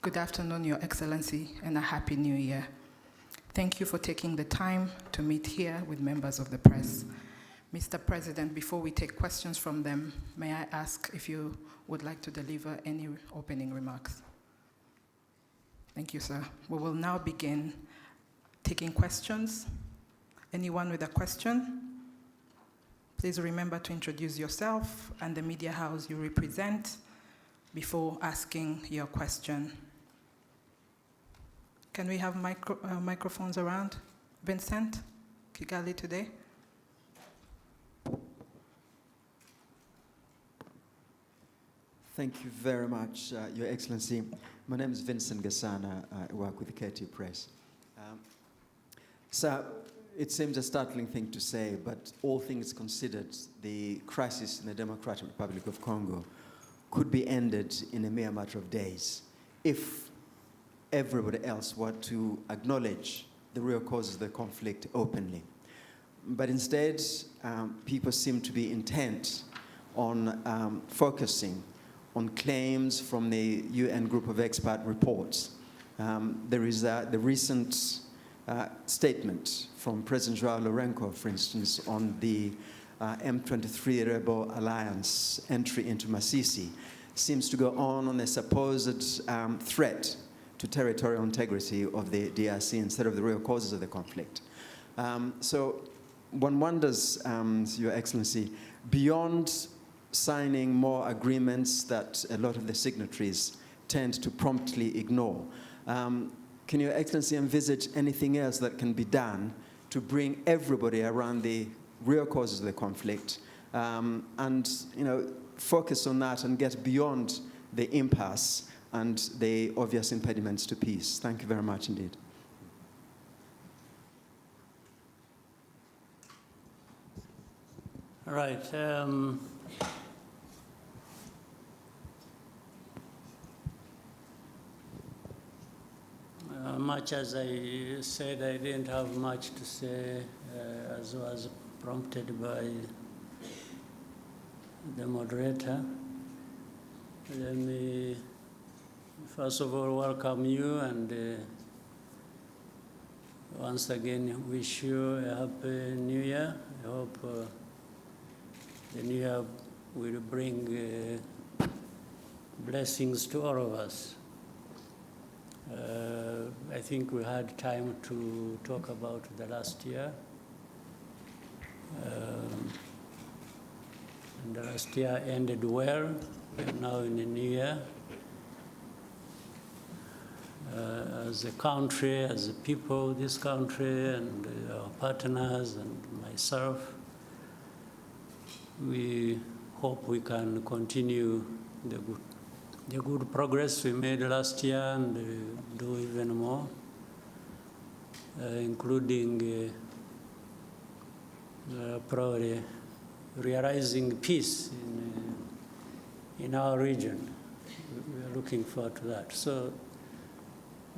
Good afternoon, Your Excellency, and a Happy New Year. Thank you for taking the time to meet here with members of the press. Mr. President, before we take questions from them, may I ask if you would like to deliver any opening remarks? Thank you, sir. We will now begin taking questions. Anyone with a question? Please remember to introduce yourself and the media house you represent before asking your question. Can we have microphones around? Vincent, Kigali today. Thank you very much, Your Excellency. My name is Vincent Gasana. I work with the KT Press. So it seems a startling thing to say, but all things considered, the crisis in the Democratic Republic of Congo could be ended in a mere matter of days if everybody else were to acknowledge the real causes of the conflict openly. But instead, people seem to be intent on focusing on claims from the UN Group of Expert reports. There is the recent statement from President Joao Lourenço, for instance, on the M23 rebel alliance entry into Masisi, seems to go on a supposed threat to territorial integrity of the DRC instead of the real causes of the conflict. So one wonders, Your Excellency, beyond signing more agreements that a lot of the signatories tend to promptly ignore, can Your Excellency envisage anything else that can be done to bring everybody around the real causes of the conflict and focus on that and get beyond the impasse and the obvious impediments to peace? Thank you very much indeed. All right. Much as I said, I didn't have much to say, as was prompted by the moderator. Let me first of all welcome you and once again wish you a happy new year. I hope the new year will bring blessings to all of us. I think we had time to talk about the last year. And the last year ended well. We are now in the new year. As a country, as a people, this country and our partners and myself, we hope we can continue the good progress we made last year and do even more, including probably realizing peace in our region. We are looking forward to that. So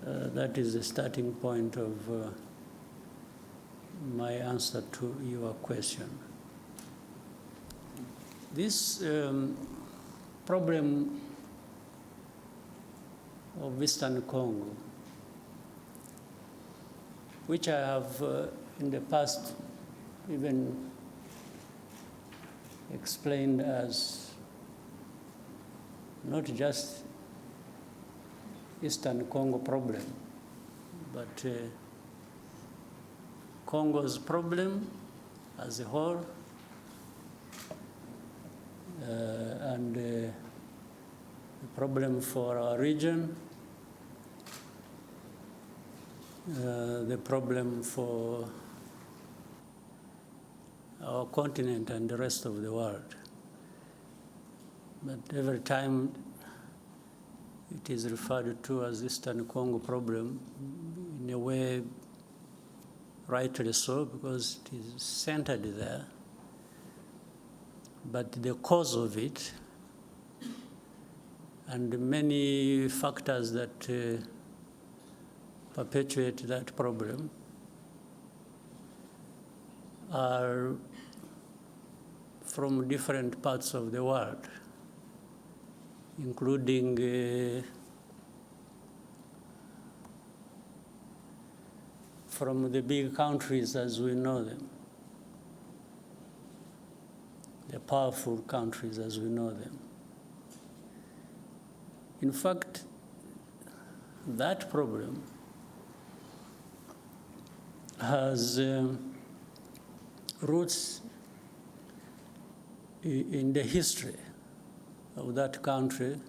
that is the starting point of my answer to your question. This problem of Eastern Congo, which I have in the past even explained as not just Eastern Congo problem, but Congo's problem as a whole, and the problem for our region, the problem for our continent and the rest of the world. But every time it is referred to as Eastern Congo problem, in a way, rightly so, because it is centered there. But the cause of it and many factors that perpetuate that problem are from different parts of the world, including from the big countries as we know them, the powerful countries as we know them. In fact, that problem has roots in the history of that country,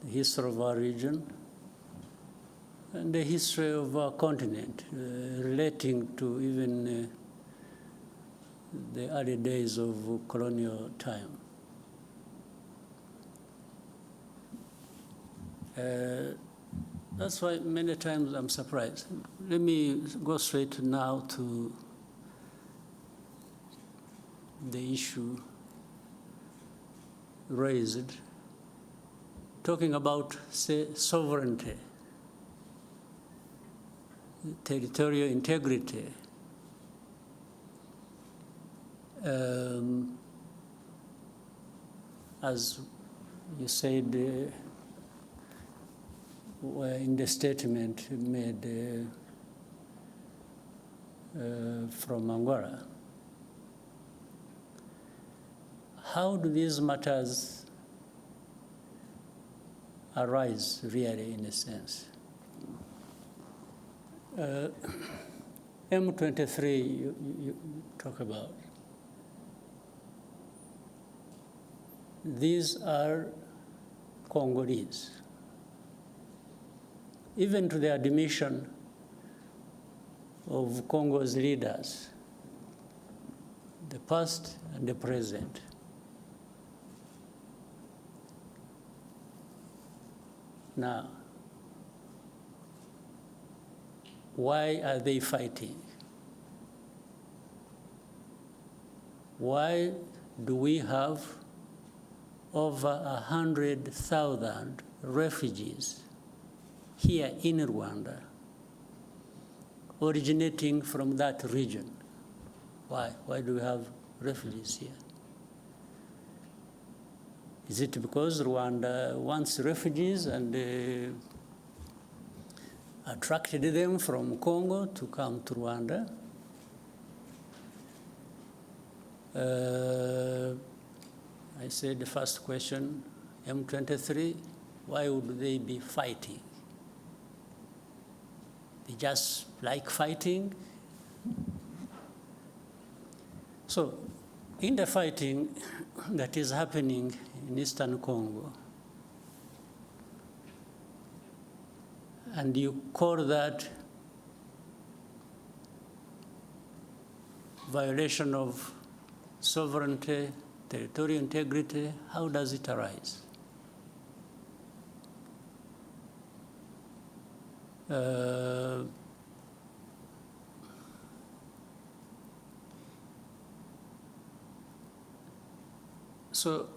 the history of our region, and the history of our continent, relating to even the early days of colonial time. That's why many times I'm surprised. Let me go straight now to the issue raised, talking about, say, sovereignty, territorial integrity. As you said, in the statement made from Angola. How do these matters arise, really, in a sense? M23, you talk about. These are Congolese. Even to the admission of Congo's leaders, the past and the present. Now, why are they fighting? Why do we have over 100,000 refugees here in Rwanda, originating from that region? Why? Why do we have refugees here? Is it because Rwanda wants refugees and attracted them from Congo to come to Rwanda? I said the first question, M23, why would they be fighting? They just like fighting. So, in the fighting that is happening in Eastern Congo, and you call that violation of sovereignty, territorial integrity, how does it arise? So,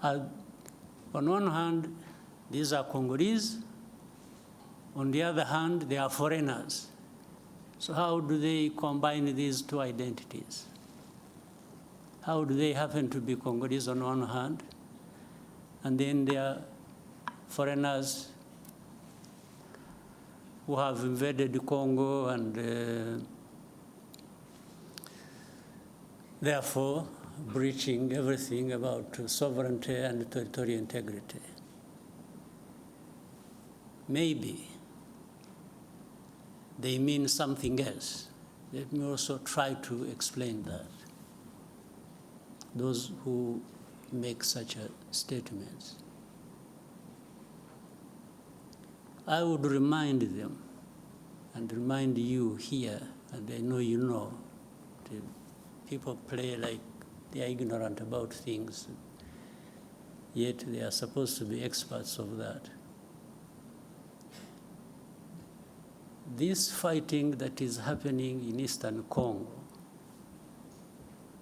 on one hand, these are Congolese. On the other hand, they are foreigners. So how do they combine these two identities? How do they happen to be Congolese on one hand, and then they are foreigners who have invaded Congo and therefore breaching everything about sovereignty and territorial integrity? Maybe they mean something else. Let me also try to explain that. Those who make such statements. I would remind them and remind you here, and I know you know, that people play like they are ignorant about things, yet they are supposed to be experts of that. This fighting that is happening in Eastern Congo,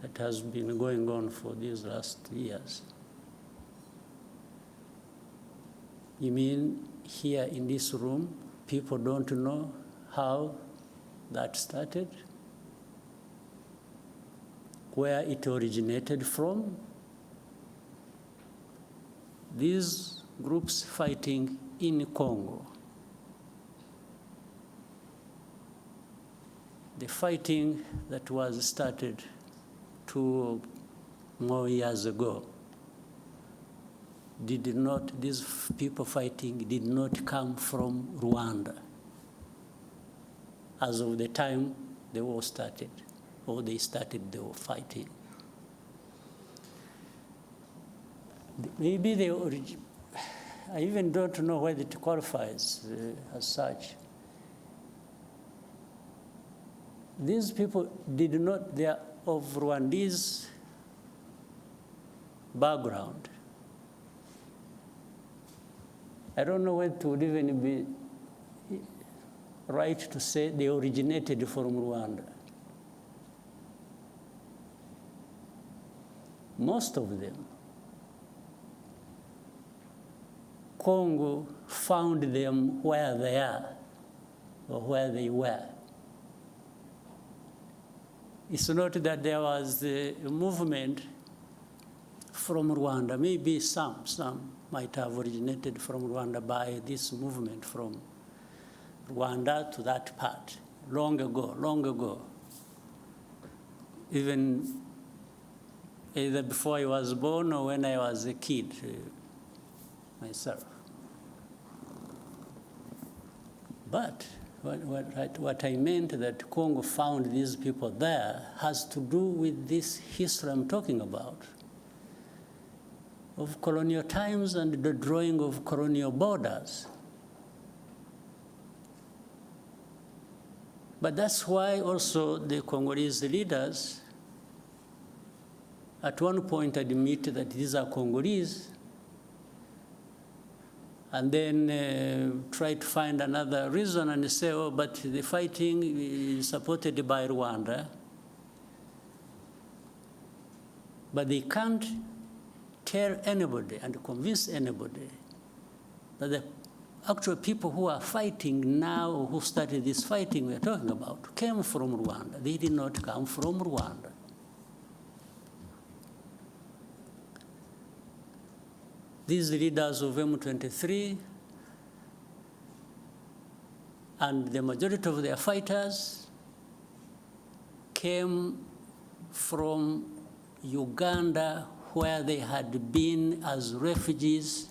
that has been going on for these last years, you mean here in this room, people don't know how that started, where it originated from? These groups fighting in Congo, the fighting that was started 2 more years ago these people fighting did not come from Rwanda as of the time the war started, or they started the fighting. Maybe I even don't know whether it qualifies as such. These people they are of Rwandese background. I don't know whether it would even be right to say they originated from Rwanda. Most of them, Congo found them where they are or where they were. It's not that there was a movement from Rwanda. Maybe some might have originated from Rwanda by this movement from Rwanda to that part, long ago. Even either before I was born or when I was a kid myself. But what I meant that Congo found these people there has to do with this history I'm talking about, of colonial times and the drawing of colonial borders. But that's why also the Congolese leaders at one point admit that these are Congolese, and then try to find another reason and say, oh, but the fighting is supported by Rwanda. But they can't tell anybody and convince anybody that the actual people who are fighting now, who started this fighting we're talking about, came from Rwanda. They did not come from Rwanda. These leaders of M23 and the majority of their fighters came from Uganda, where they had been as refugees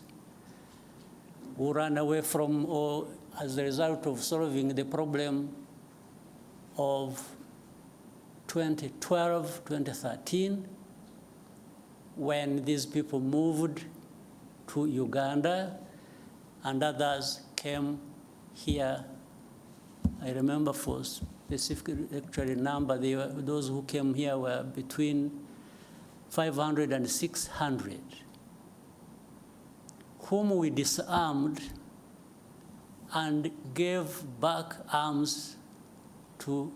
who ran away from, or as a result of solving the problem of 2012, 2013, when these people moved to Uganda, and others came here. I remember for specific actually number, those who came here were between 500 and 600, whom we disarmed and gave back arms to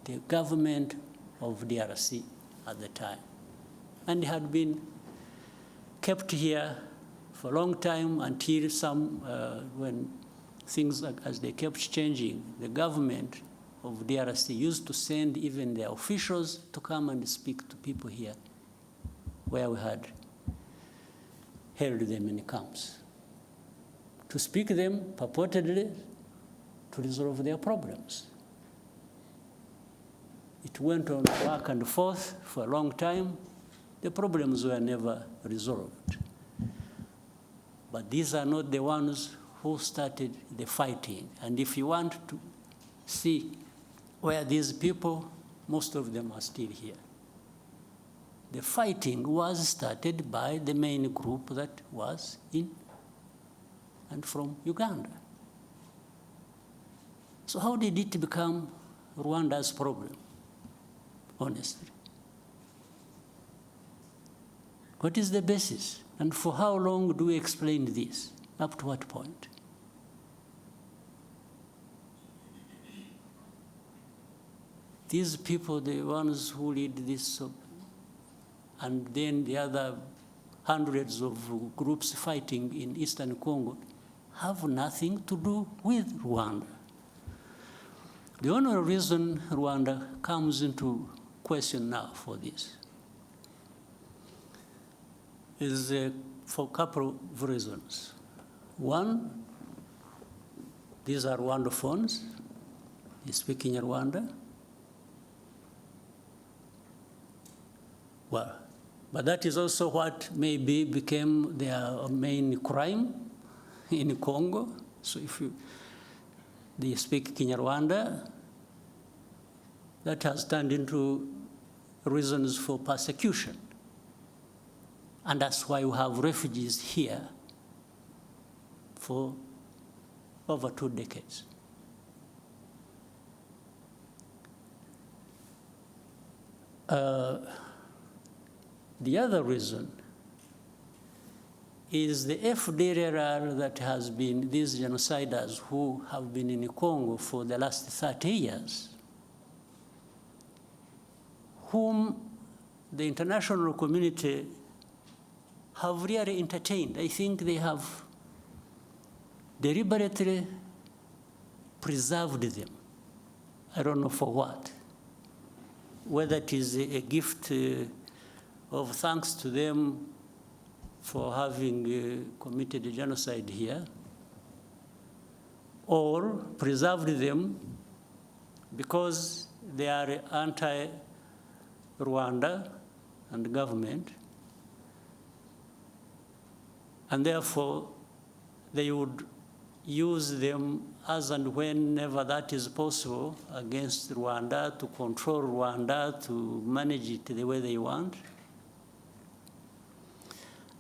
the government of DRC at the time. And they had been kept here for a long time until when things, as they kept changing, the government of DRC used to send even their officials to come and speak to people here where we had held them in camps, to speak to them purportedly to resolve their problems. It went on back and forth for a long time. The problems were never resolved. But these are not the ones who started the fighting. And if you want to see where these people, most of them are still here. The fighting was started by the main group that was in and from Uganda. So how did it become Rwanda's problem, honestly? What is the basis? And for how long do we explain this? Up to what point? These people, the ones who lead this, and then the other hundreds of groups fighting in Eastern Congo, have nothing to do with Rwanda. The only reason Rwanda comes into question now for this is for a couple of reasons. One, these are Rwandophones. They speak in Rwanda. Well, but that is also what maybe became their main crime in Congo. So if they speak Kinyarwanda, that has turned into reasons for persecution. And that's why we have refugees here for over 2 decades. The other reason is the FDLR that has been, these genociders who have been in Congo for the last 30 years, whom the international community have really entertained. I think they have deliberately preserved them. I don't know for what. Whether it is a gift of thanks to them for having committed a genocide here, or preserved them because they are anti-Rwanda and government, and therefore they would use them as and whenever that is possible against Rwanda, to control Rwanda, to manage it the way they want.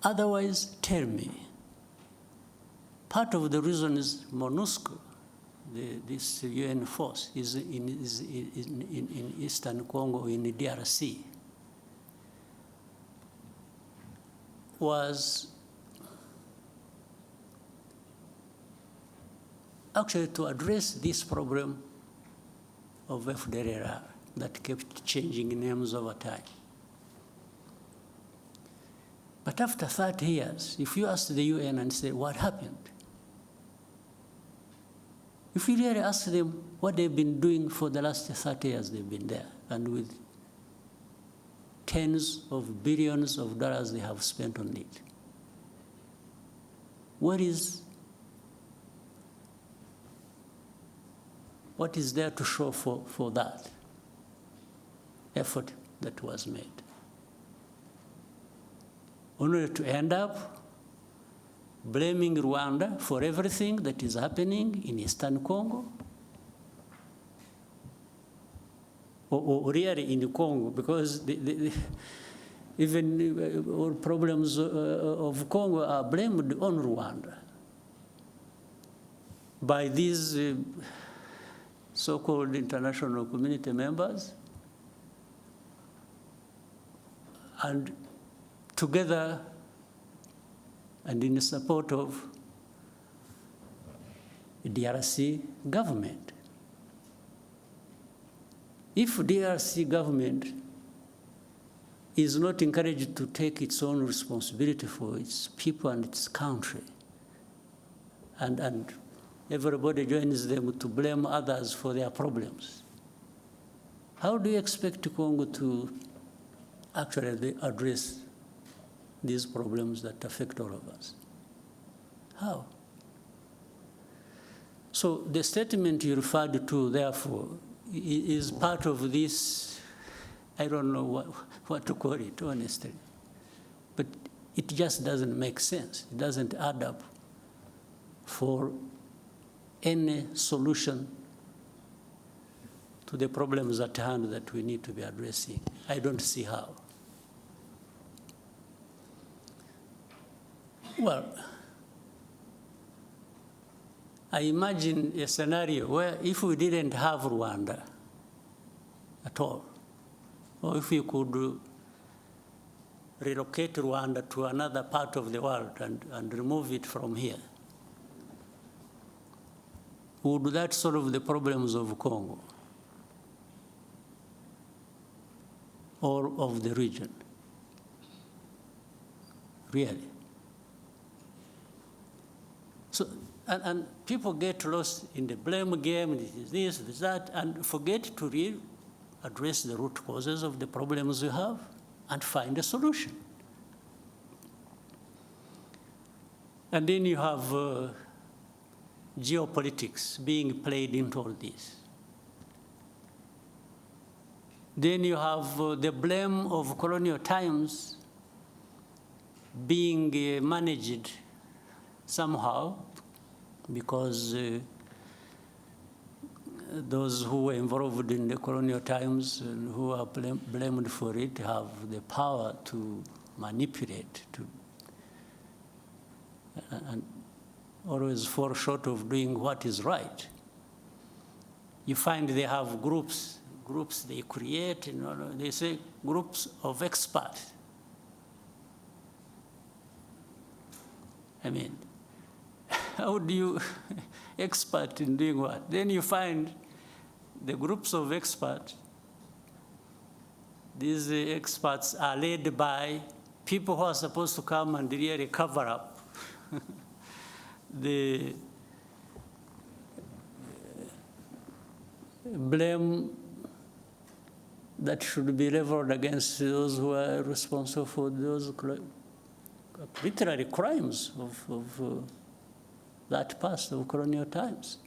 Otherwise, tell me, part of the reason is MONUSCO, this UN force, is in Eastern Congo, in the DRC, was actually to address this problem of FDLR that kept changing names over time. But after 30 years, if you ask the UN and say, what happened? If you really ask them what they've been doing for the last 30 years they've been there, and with tens of billions of dollars they have spent on it, what is there to show for that effort that was made? Only to end up blaming Rwanda for everything that is happening in Eastern Congo, or really in Congo, because even all problems of Congo are blamed on Rwanda by these so-called international community members, and together and in support of the DRC government. If DRC government is not encouraged to take its own responsibility for its people and its country, and everybody joins them to blame others for their problems, how do you expect Congo to actually address these problems that affect all of us? How? So the statement you referred to, therefore, is part of this, I don't know what to call it, honestly. But it just doesn't make sense. It doesn't add up for any solution to the problems at hand that we need to be addressing. I don't see how. Well, I imagine a scenario where if we didn't have Rwanda at all, or if we could relocate Rwanda to another part of the world and remove it from here, would that solve the problems of Congo or of the region? Really? So, and people get lost in the blame game, this, that, and forget to really address the root causes of the problems we have and find a solution. And then you have geopolitics being played into all this. Then you have the blame of colonial times being managed somehow because those who were involved in the colonial times and who are blamed for it have the power to manipulate, and always fall short of doing what is right. You find they have groups they create, they say groups of experts. I mean, how do you expert in doing what? Then you find the groups of experts. These experts are led by people who are supposed to come and really cover up the blame that should be leveled against those who are responsible for those literary crimes of that past of colonial times.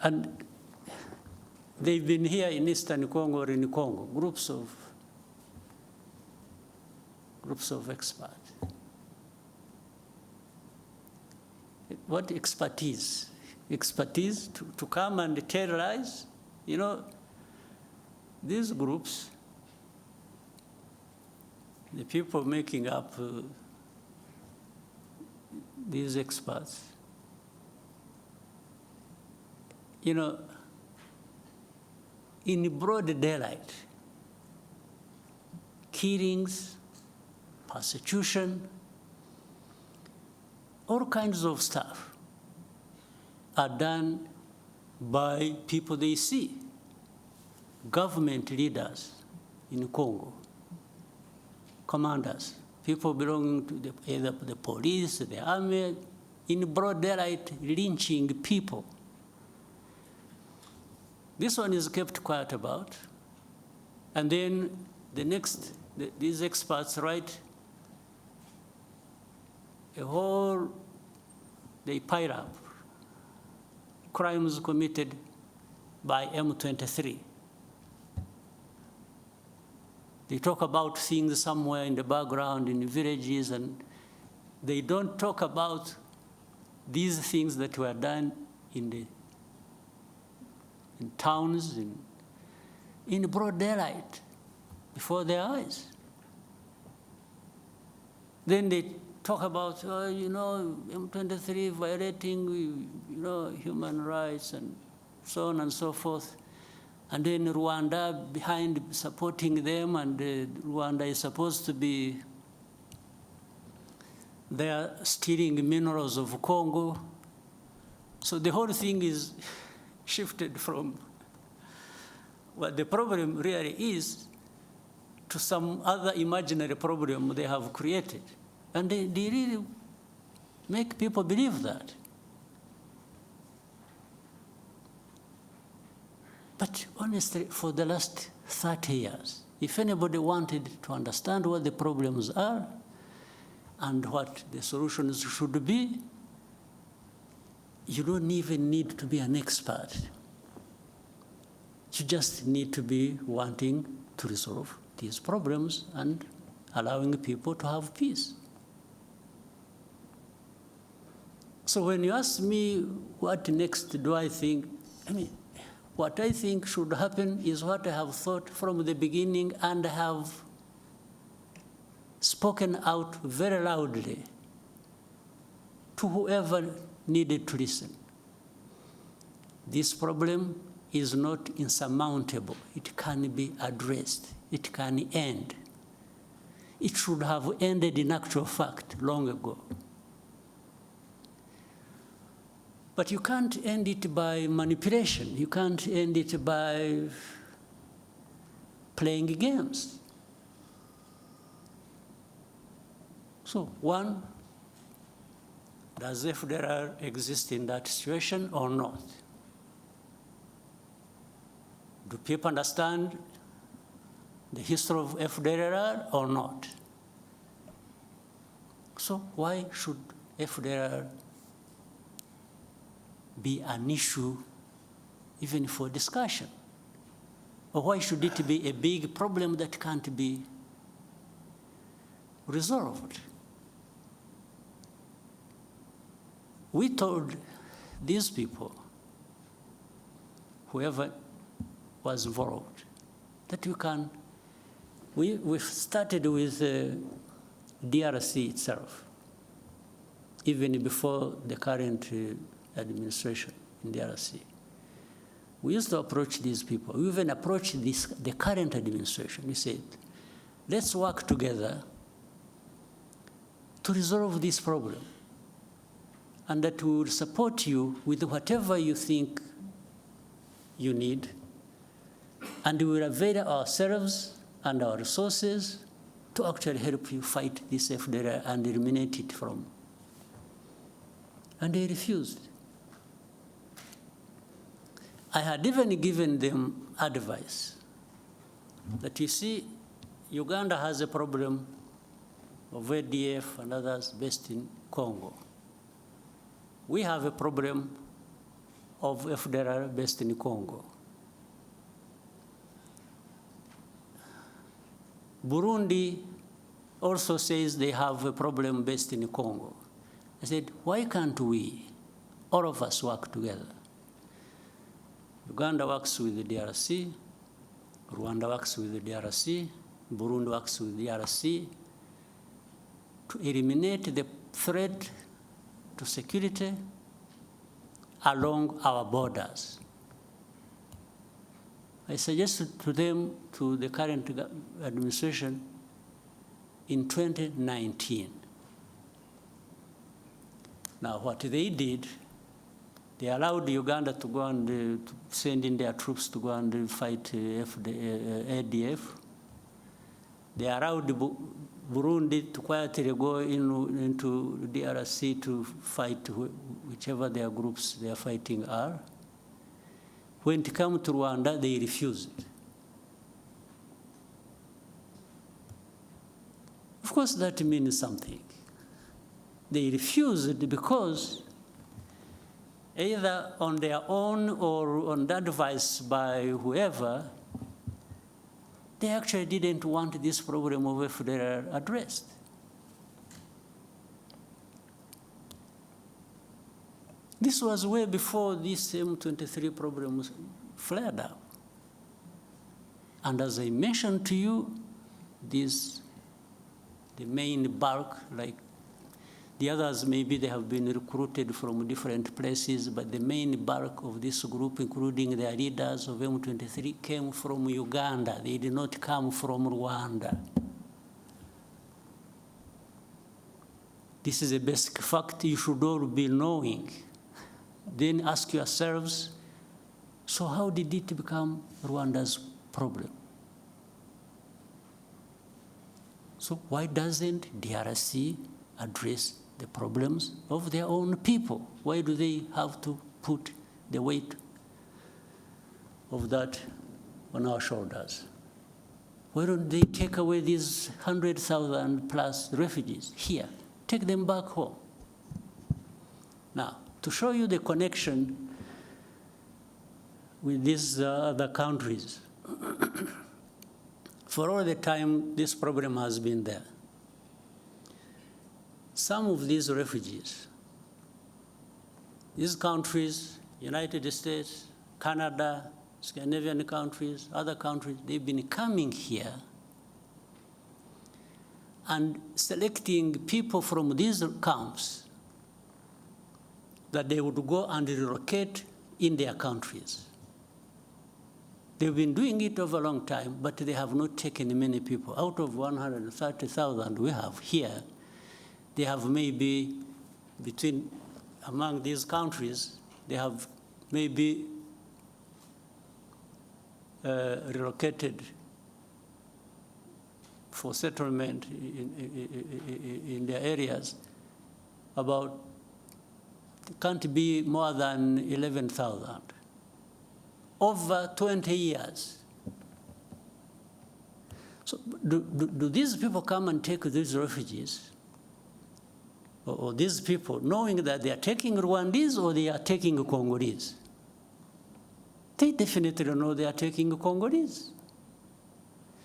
And they've been here in Eastern Congo or in Congo, groups of experts. What expertise? Expertise to come and terrorize? These groups, the people making up these experts, in broad daylight, killings, persecution, all kinds of stuff are done by people they see, government leaders in Congo, commanders, people belonging to either the police, the army, in broad daylight, lynching people. This one is kept quiet about. And then these experts write they pile up crimes committed by M23. They talk about things somewhere in the background, in the villages, and they don't talk about these things that were done in towns, in broad daylight, before their eyes. Then they talk about, M23 violating, human rights and so on and so forth. And then Rwanda behind supporting them, and Rwanda is supposed to be there stealing minerals of Congo. So the whole thing is shifted from what the problem really is to some other imaginary problem they have created. And they really make people believe that. But honestly, for the last 30 years, if anybody wanted to understand what the problems are and what the solutions should be, you don't even need to be an expert. You just need to be wanting to resolve these problems and allowing people to have peace. So when you ask me what next do I think, what I think should happen is what I have thought from the beginning and have spoken out very loudly to whoever needed to listen. This problem is not insurmountable. It can be addressed. It can end. It should have ended in actual fact long ago. But you can't end it by manipulation. You can't end it by playing games. So one, does FDLR exist in that situation or not? Do people understand the history of FDLR or not? So why should FDLR be an issue even for discussion? Or why should it be a big problem that can't be resolved? We told these people, whoever was involved, that we started with DRC itself, even before the current administration in DRC. We used to approach these people. We even approached the current administration. We said, let's work together to resolve this problem, and that we will support you with whatever you think you need, and we will avail ourselves and our resources to actually help you fight this FDLR and eliminate it from. And they refused. I had even given them advice that, you see, Uganda has a problem of ADF and others based in Congo. We have a problem of FDLR based in Congo. Burundi also says they have a problem based in Congo. I said, why can't we, all of us, work together? Uganda works with the DRC, Rwanda works with the DRC, Burundi works with the DRC to eliminate the threat to security along our borders. I suggested to them, to the current administration, in 2019. Now, what they did, they allowed Uganda to go and to send in their troops to go and fight ADF. They allowed Burundi to quietly go into DRC to fight whichever their groups they are fighting are. When it came to Rwanda, they refused. Of course, that means something. They refused because either on their own or on the advice by whoever, they actually didn't want this problem of FDLR addressed. This was way before this M23 problem flared up. And as I mentioned to you, the main bulk, like the others, maybe they have been recruited from different places, but the main bulk of this group, including their leaders of M23, came from Uganda. They did not come from Rwanda. This is a basic fact you should all be knowing. Then ask yourselves, so how did it become Rwanda's problem? So why doesn't DRC address the problems of their own people? Why do they have to put the weight of that on our shoulders? Why don't they take away these 100,000 plus refugees here? Take them back home. Now, to show you the connection with these other countries, for all the time this problem has been there, some of these refugees, these countries, United States, Canada, Scandinavian countries, other countries, they've been coming here and selecting people from these camps that they would go and relocate in their countries. They've been doing it over a long time, but they have not taken many people. Out of 130,000 we have here, they have maybe among these countries, they have maybe relocated for settlement in their areas about, can't be more than 11,000. Over 20 years. So do these people come and take these refugees, or these people, knowing that they are taking Rwandese or they are taking Congolese? They definitely know they are taking Congolese.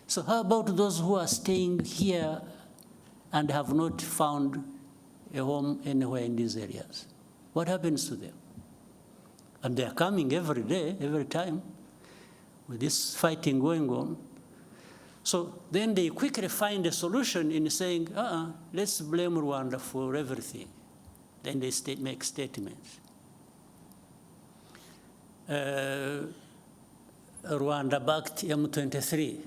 So how about those who are staying here and have not found a home anywhere in these areas? What happens to them? And they are coming every day, every time, with this fighting going on. So then they quickly find a solution in saying, let's blame Rwanda for everything. Then they make statements. Rwanda-backed M23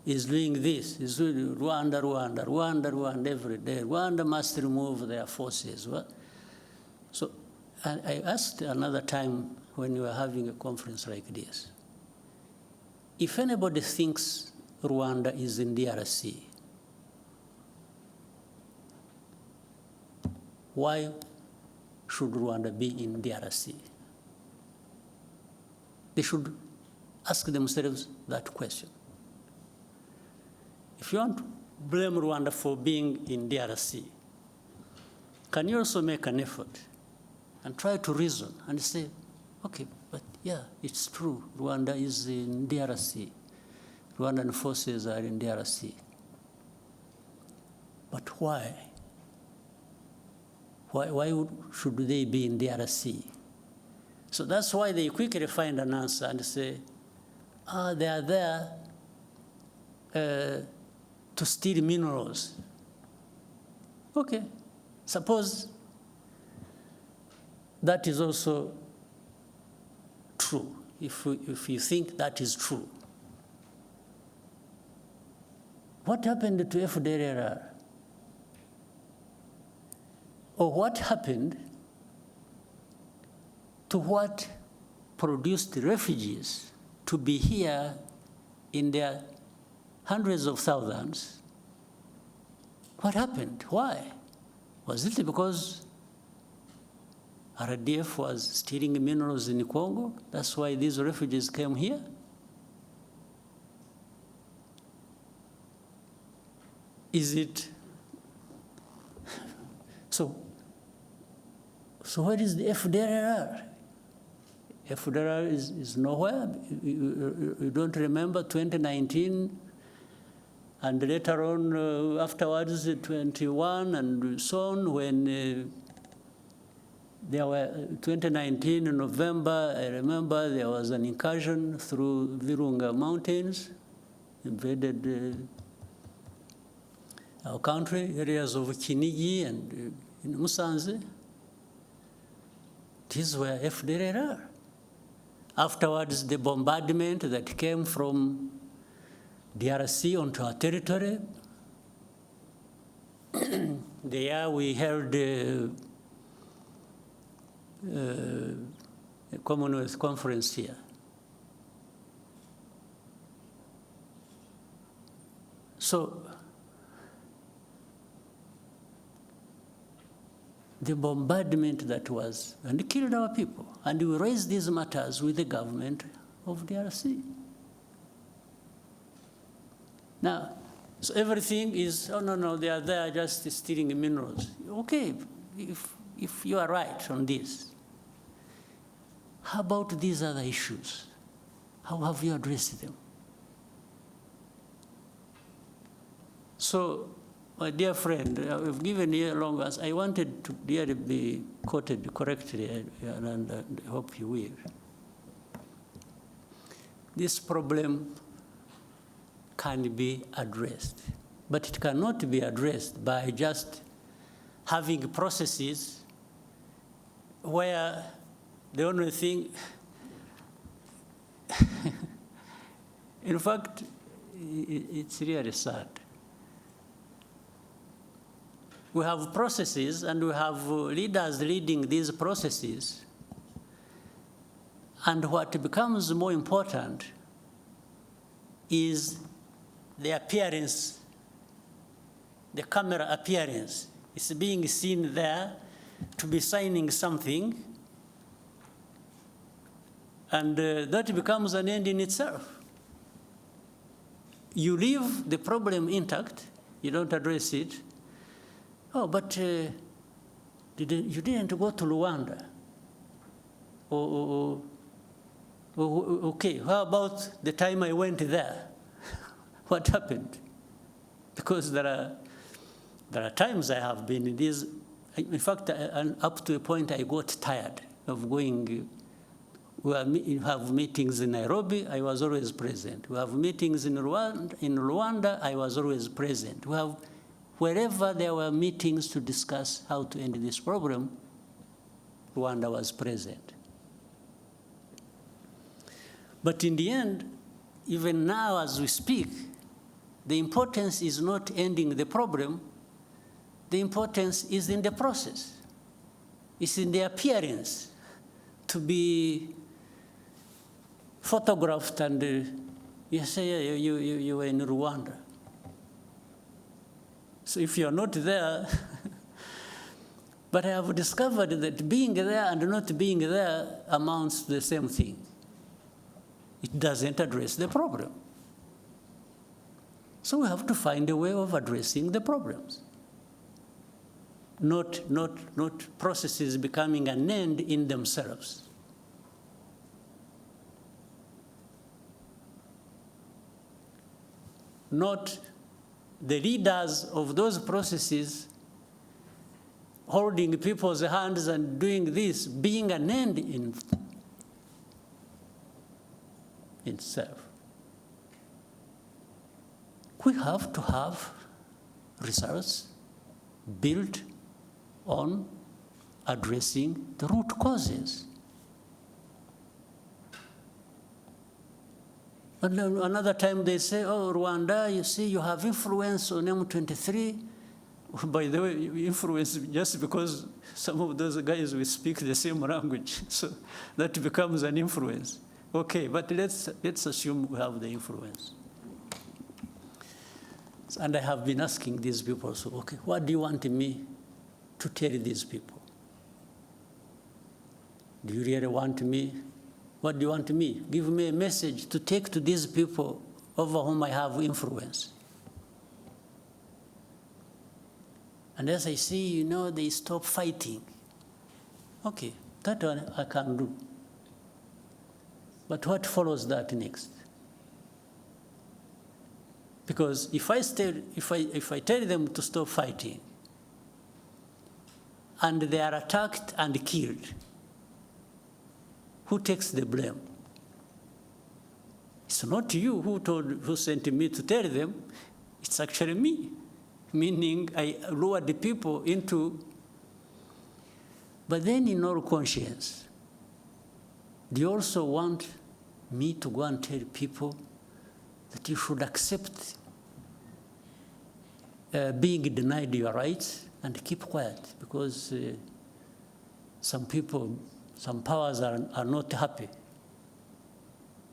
is doing this, is doing Rwanda every day. Rwanda must remove their forces. So I asked another time when we were having a conference like this, if anybody thinks Rwanda is in DRC, why should Rwanda be in DRC? They should ask themselves that question. If you want to blame Rwanda for being in DRC, can you also make an effort and try to reason and say, okay, but yeah, it's true, Rwanda is in DRC. Rwandan forces are in DRC. But why? Why should they be in DRC? So that's why they quickly find an answer and say, they are there to steal minerals. Okay, suppose that is also true, if you think that is true. What happened to FDLR? Or what happened to what produced refugees to be here in their hundreds of thousands? What happened? Why? Was it because RDF was stealing minerals in Congo? That's why these refugees came here? Is it? So where is the FDLR? FDLR is nowhere. You don't remember 2019, and later on, afterwards, 21 and so on, when there were 2019 in November, I remember there was an incursion through Virunga Mountains, invaded our country, areas of Kinigi and in Musanze. These were FDLR. Afterwards, the bombardment that came from DRC onto our territory. There we held a Commonwealth conference here. So the bombardment that was, and it killed our people. And we raised these matters with the government of DRC. Now, so everything is, oh, no, they are there just stealing minerals. Okay, if you are right on this, how about these other issues? How have you addressed them? So, my dear friend, I've given you a long answer. I wanted to really be quoted correctly, and I hope you will. This problem can be addressed, but it cannot be addressed by just having processes where the only thing, in fact, it's really sad. We have processes and we have leaders leading these processes. And what becomes more important is the appearance, the camera appearance. It's being seen there to be signing something. And that becomes an end in itself. you leave the problem intact, you don't address it. Oh, but you didn't go to Luanda. Okay, how about the time I went there? What happened? Because there are times I have been in these. In fact, up to a point I got tired of going. We have meetings in Nairobi, I was always present. We have meetings in Rwanda, I was always present. We have, wherever there were meetings to discuss how to end this problem, Rwanda was present. But in the end, even now as we speak, the importance is not ending the problem, the importance is in the process. It's in the appearance to be photographed and you say you were in Rwanda. So if you're not there, but I have discovered that being there and not being there amounts to the same thing. It doesn't address the problem. So we have to find a way of addressing the problems. Not processes becoming an end in themselves. Not the leaders of those processes holding people's hands and doing this being an end in itself. We have to have results built on addressing the root causes. And then another time they say, oh, Rwanda, you see, you have influence on M23. By the way, influence just because some of those guys will speak the same language, so that becomes an influence. Okay, but let's assume we have the influence. And I have been asking these people, so, okay, what do you want me to tell these people? Do you really want me? What do you want me? Give me a message to take to these people over whom I have influence. And as I see, they stop fighting. Okay, that one I can do. But what follows that next? Because if I tell them to stop fighting, and they are attacked and killed, who takes the blame? It's not you who sent me to tell them, it's actually me. Meaning I lured the people into, but then in all conscience, do you also want me to go and tell people that you should accept being denied your rights and keep quiet because some people, some powers are not happy?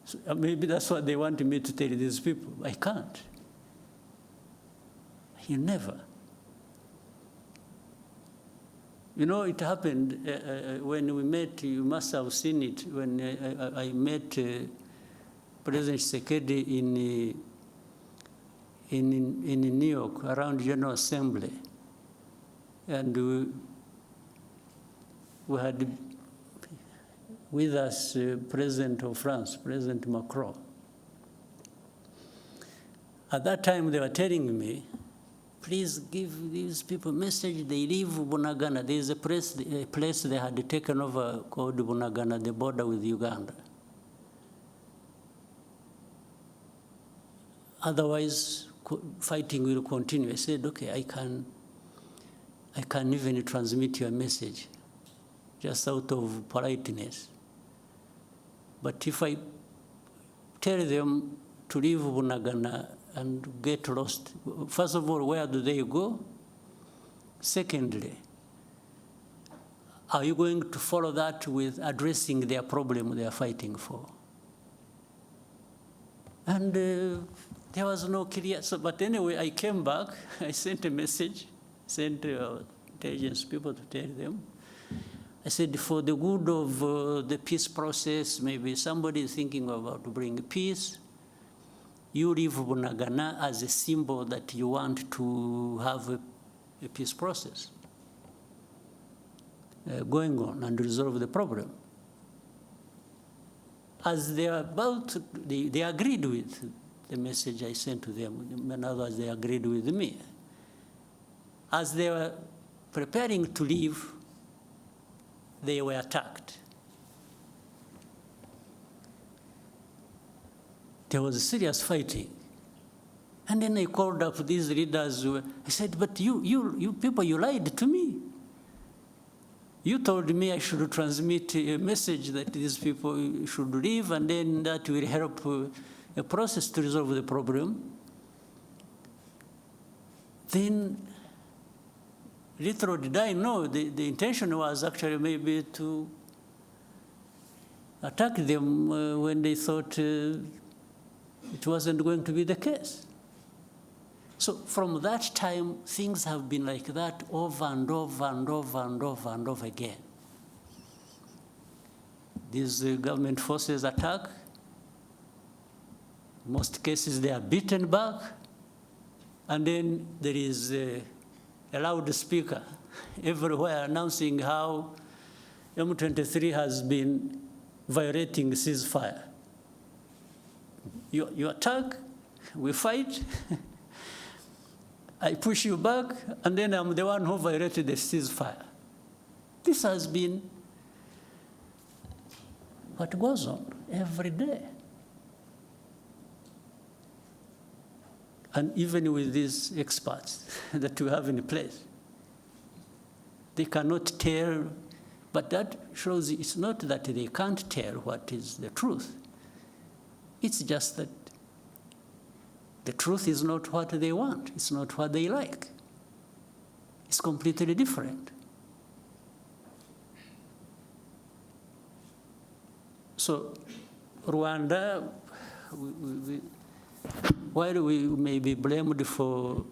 So maybe that's what they want me to tell these people. I can't. You never. It happened when we met, you must have seen it, when I met President Tshisekedi in New York around General Assembly. And we had with us President of France, President Macron. At that time, they were telling me, please give these people a message. They leave Bunagana. There is a place they had taken over called Bunagana, the border with Uganda. Otherwise, fighting will continue. I said, okay, I can even transmit your message, just out of politeness. But if I tell them to leave Bunagana and get lost, first of all, where do they go? Secondly, are you going to follow that with addressing their problem they are fighting for? And there was no clear, but anyway, I came back, I sent a message, sent intelligence people to tell them. I said, for the good of the peace process, maybe somebody is thinking about to bring peace. you leave Bunagana as a symbol that you want to have a peace process going on and resolve the problem. As they are about, they agreed with the message I sent to them. In other words, they agreed with me. As they were preparing to leave, they were attacked. There was serious fighting. And then I called up these leaders. I said, but you people, you lied to me. You told me I should transmit a message that these people should leave, and then that will help a process to resolve the problem. Then, little did I know, the intention was actually maybe to attack them when they thought it wasn't going to be the case. So from that time, things have been like that over and over and over and over and over again. These government forces attack. In most cases, they are beaten back. And then there is a loudspeaker everywhere announcing how M23 has been violating ceasefire. You attack, we fight, I push you back, and then I'm the one who violated the ceasefire. This has been what goes on every day. And even with these experts that we have in place, they cannot tell, but that shows it's not that they can't tell what is the truth. It's just that the truth is not what they want. It's not what they like. It's completely different. So Rwanda, while we may be blamed for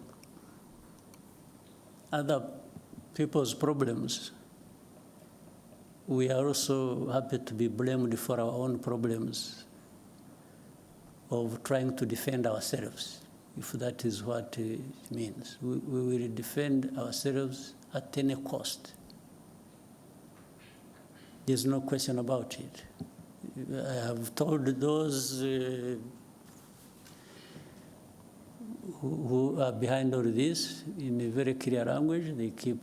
other people's problems, we are also happy to be blamed for our own problems of trying to defend ourselves, if that is what it means. We will defend ourselves at any cost. There's no question about it. I have told those who are behind all this in a very clear language. They keep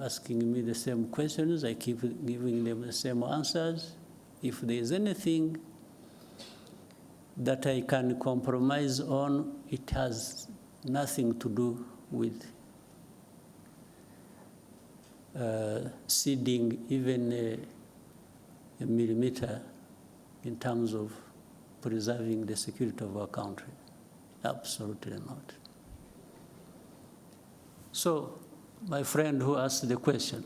asking me the same questions. I keep giving them the same answers. If there is anything that I can compromise on, it has nothing to do with ceding even a millimeter in terms of preserving the security of our country. Absolutely not. So, my friend who asked the question,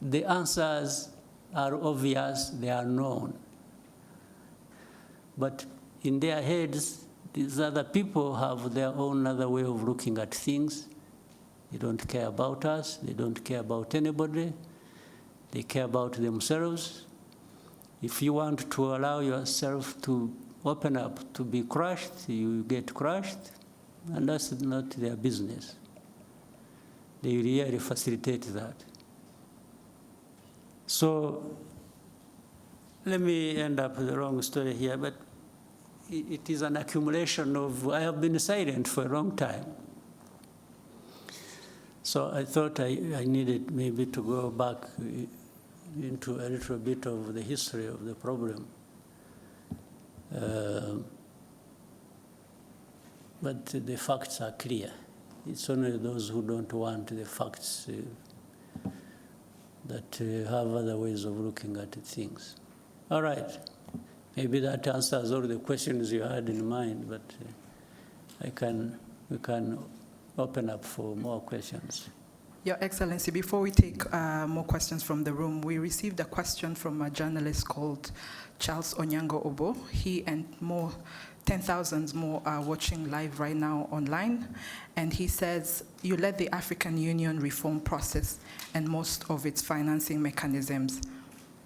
the answers are obvious, they are known. But in their heads, these other people have their own other way of looking at things. They don't care about us. They don't care about anybody. They care about themselves. If you want to allow yourself to open up, to be crushed, you get crushed, and that's not their business. They really facilitate that. So let me end up with the wrong story here, but it is an accumulation of, I have been silent for a long time. So I thought I needed maybe to go back into a little bit of the history of the problem. But the facts are clear. It's only those who don't want the facts that have other ways of looking at things. All right. Maybe that answers all the questions you had in mind, but we can open up for more questions. Your Excellency, before we take more questions from the room, we received a question from a journalist called Charles Onyango Obo. He and 10,000 more are watching live right now online. And he says, you led the African Union reform process and most of its financing mechanisms.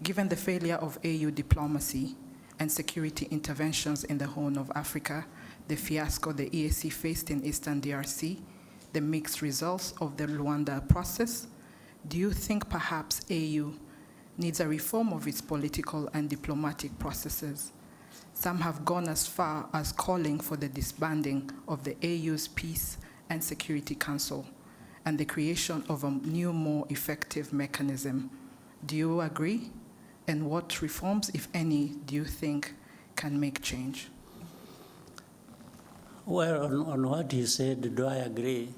Given the failure of AU diplomacy and security interventions in the Horn of Africa, the fiasco the EAC faced in Eastern DRC, the mixed results of the Luanda process, do you think perhaps AU needs a reform of its political and diplomatic processes? Some have gone as far as calling for the disbanding of the AU's Peace and Security Council and the creation of a new, more effective mechanism. Do you agree? And what reforms, if any, do you think can make change? Well, on what he said, do I agree?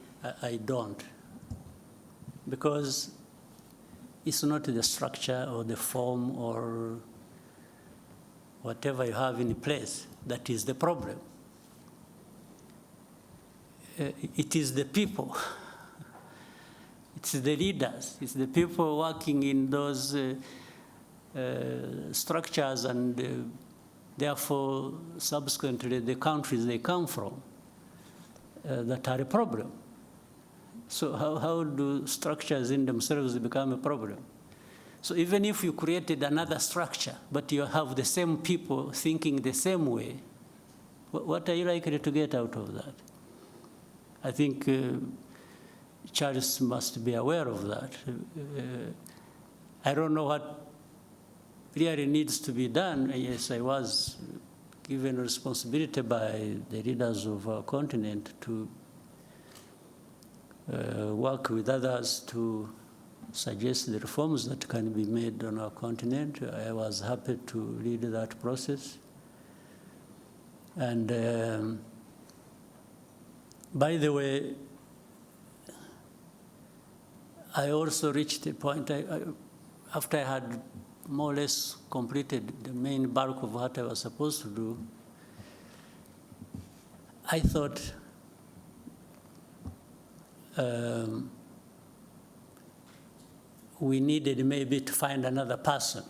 I don't. Because it's not the structure or the form or whatever you have in place that is the problem. It is the people. It's the leaders. It's the people working in those structures and therefore, subsequently, the countries they come from that are a problem. So how do structures in themselves become a problem? So even if you created another structure, but you have the same people thinking the same way, what are you likely to get out of that? I think Charles must be aware of that. I don't know what really needs to be done. Yes, I was given responsibility by the leaders of our continent to work with others to suggest the reforms that can be made on our continent. I was happy to lead that process. And by the way, I also reached a point, after I had more or less completed the main bulk of what I was supposed to do, I thought we needed maybe to find another person.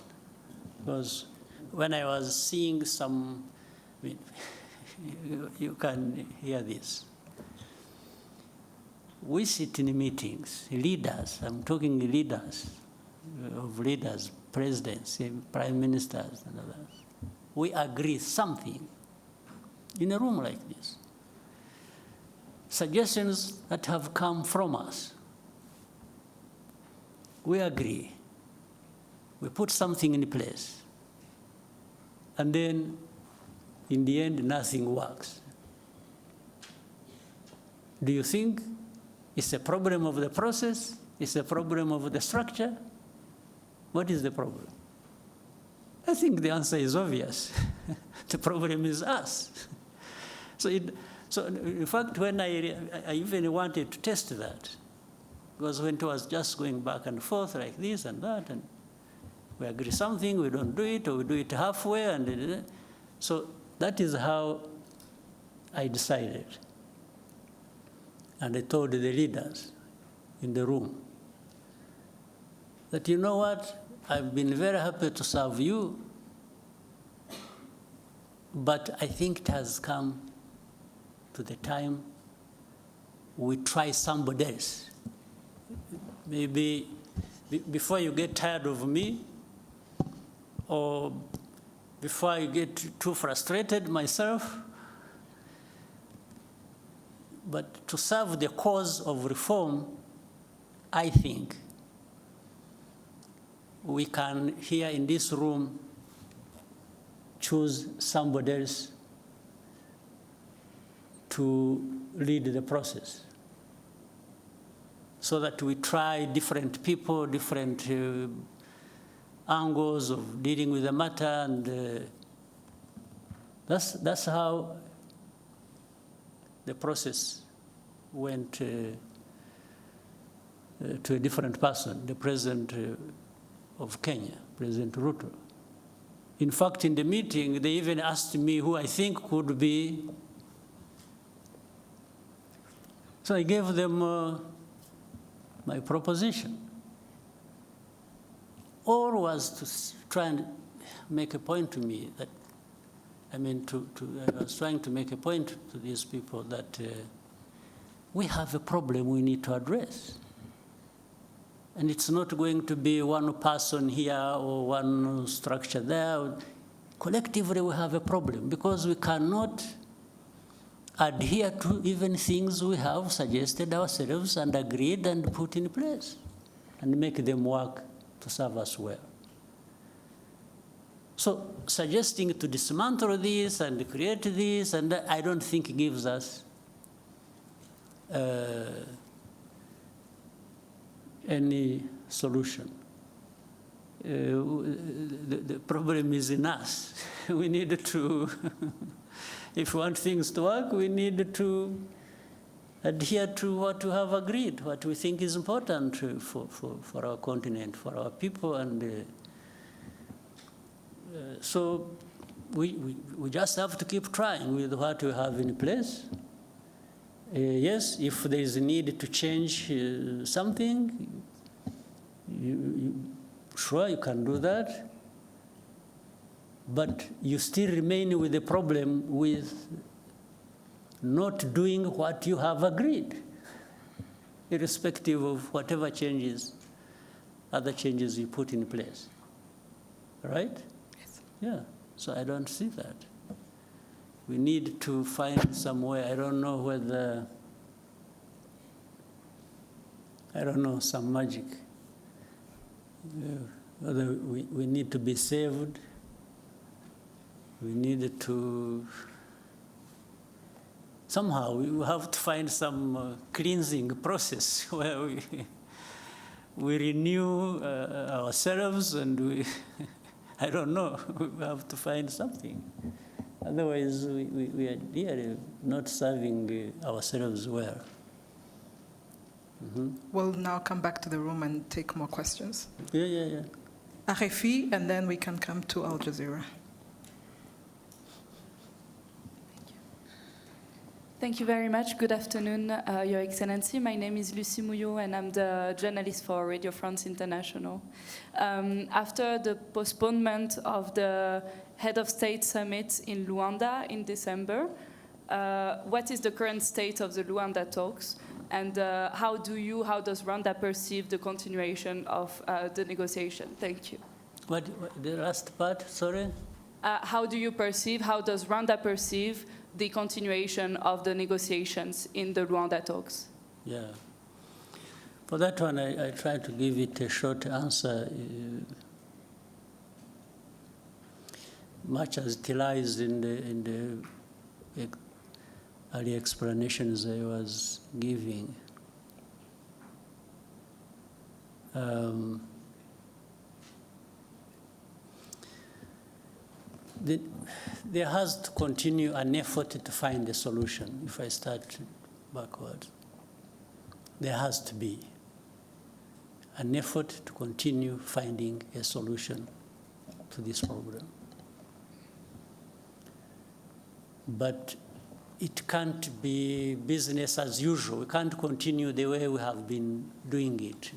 Because when I was seeing some, I mean, you can hear this. We sit in meetings, leaders, I'm talking leaders, presidents, prime ministers, and others. We agree something in a room like this. Suggestions that have come from us. We agree. We put something in place. And then, in the end, nothing works. Do you think it's a problem of the process? It's a problem of the structure? What is the problem? I think the answer is obvious. The problem is us. So in fact, when I even wanted to test that, because when it was just going back and forth like this and that, and we agree something, we don't do it, or we do it halfway, and so that is how I decided. And I told the leaders in the room that, you know what, I've been very happy to serve you, but I think it has come to the time we try somebody else. Maybe before you get tired of me, or before I get too frustrated myself, but to serve the cause of reform, I think we can, here in this room, choose somebody else to lead the process, so that we try different people, different angles of dealing with the matter, and that's how the process went to a different person, the president of Kenya, President Ruto. In fact, in the meeting, they even asked me who I think could be. So I gave them my proposition. All was to try and make a point to me that, I was trying to make a point to these people that we have a problem we need to address. And it's not going to be one person here or one structure there. Collectively, we have a problem because we cannot adhere to even things we have suggested ourselves and agreed and put in place, and make them work to serve us well. So suggesting to dismantle this and create this, and I don't think gives us any solution. The problem is in us. We need to, if we want things to work, we need to adhere to what we have agreed, what we think is important for our continent, for our people, and so we just have to keep trying with what we have in place. Yes, if there is a need to change something, sure, you can do that, but you still remain with the problem with not doing what you have agreed, irrespective of whatever changes, other changes you put in place, right? Yes. Yeah, so I don't see that. We need to find some way. I don't know whether, some magic. Whether we need to be saved, we need to, somehow we have to find some cleansing process where we renew ourselves, and we, I don't know, we have to find something. Otherwise, we are really not serving ourselves well. Mm-hmm. We'll now come back to the room and take more questions. Yeah. RFE, and then we can come to Al Jazeera. Thank you very much. Good afternoon, Your Excellency. My name is Lucie Mouillot, and I'm the journalist for Radio France International. After the postponement of the Head of State Summit in Luanda in December, what is the current state of the Luanda talks? And how does Rwanda perceive the continuation of the negotiation? Thank you. What the last part, sorry? How does Rwanda perceive the continuation of the negotiations in the Luanda talks? Yeah. For that one, I try to give it a short answer, much as it lies in the early explanations I was giving. There has to continue an effort to find a solution. If I start backwards, there has to be an effort to continue finding a solution to this problem. But it can't be business as usual. We can't continue the way we have been doing it,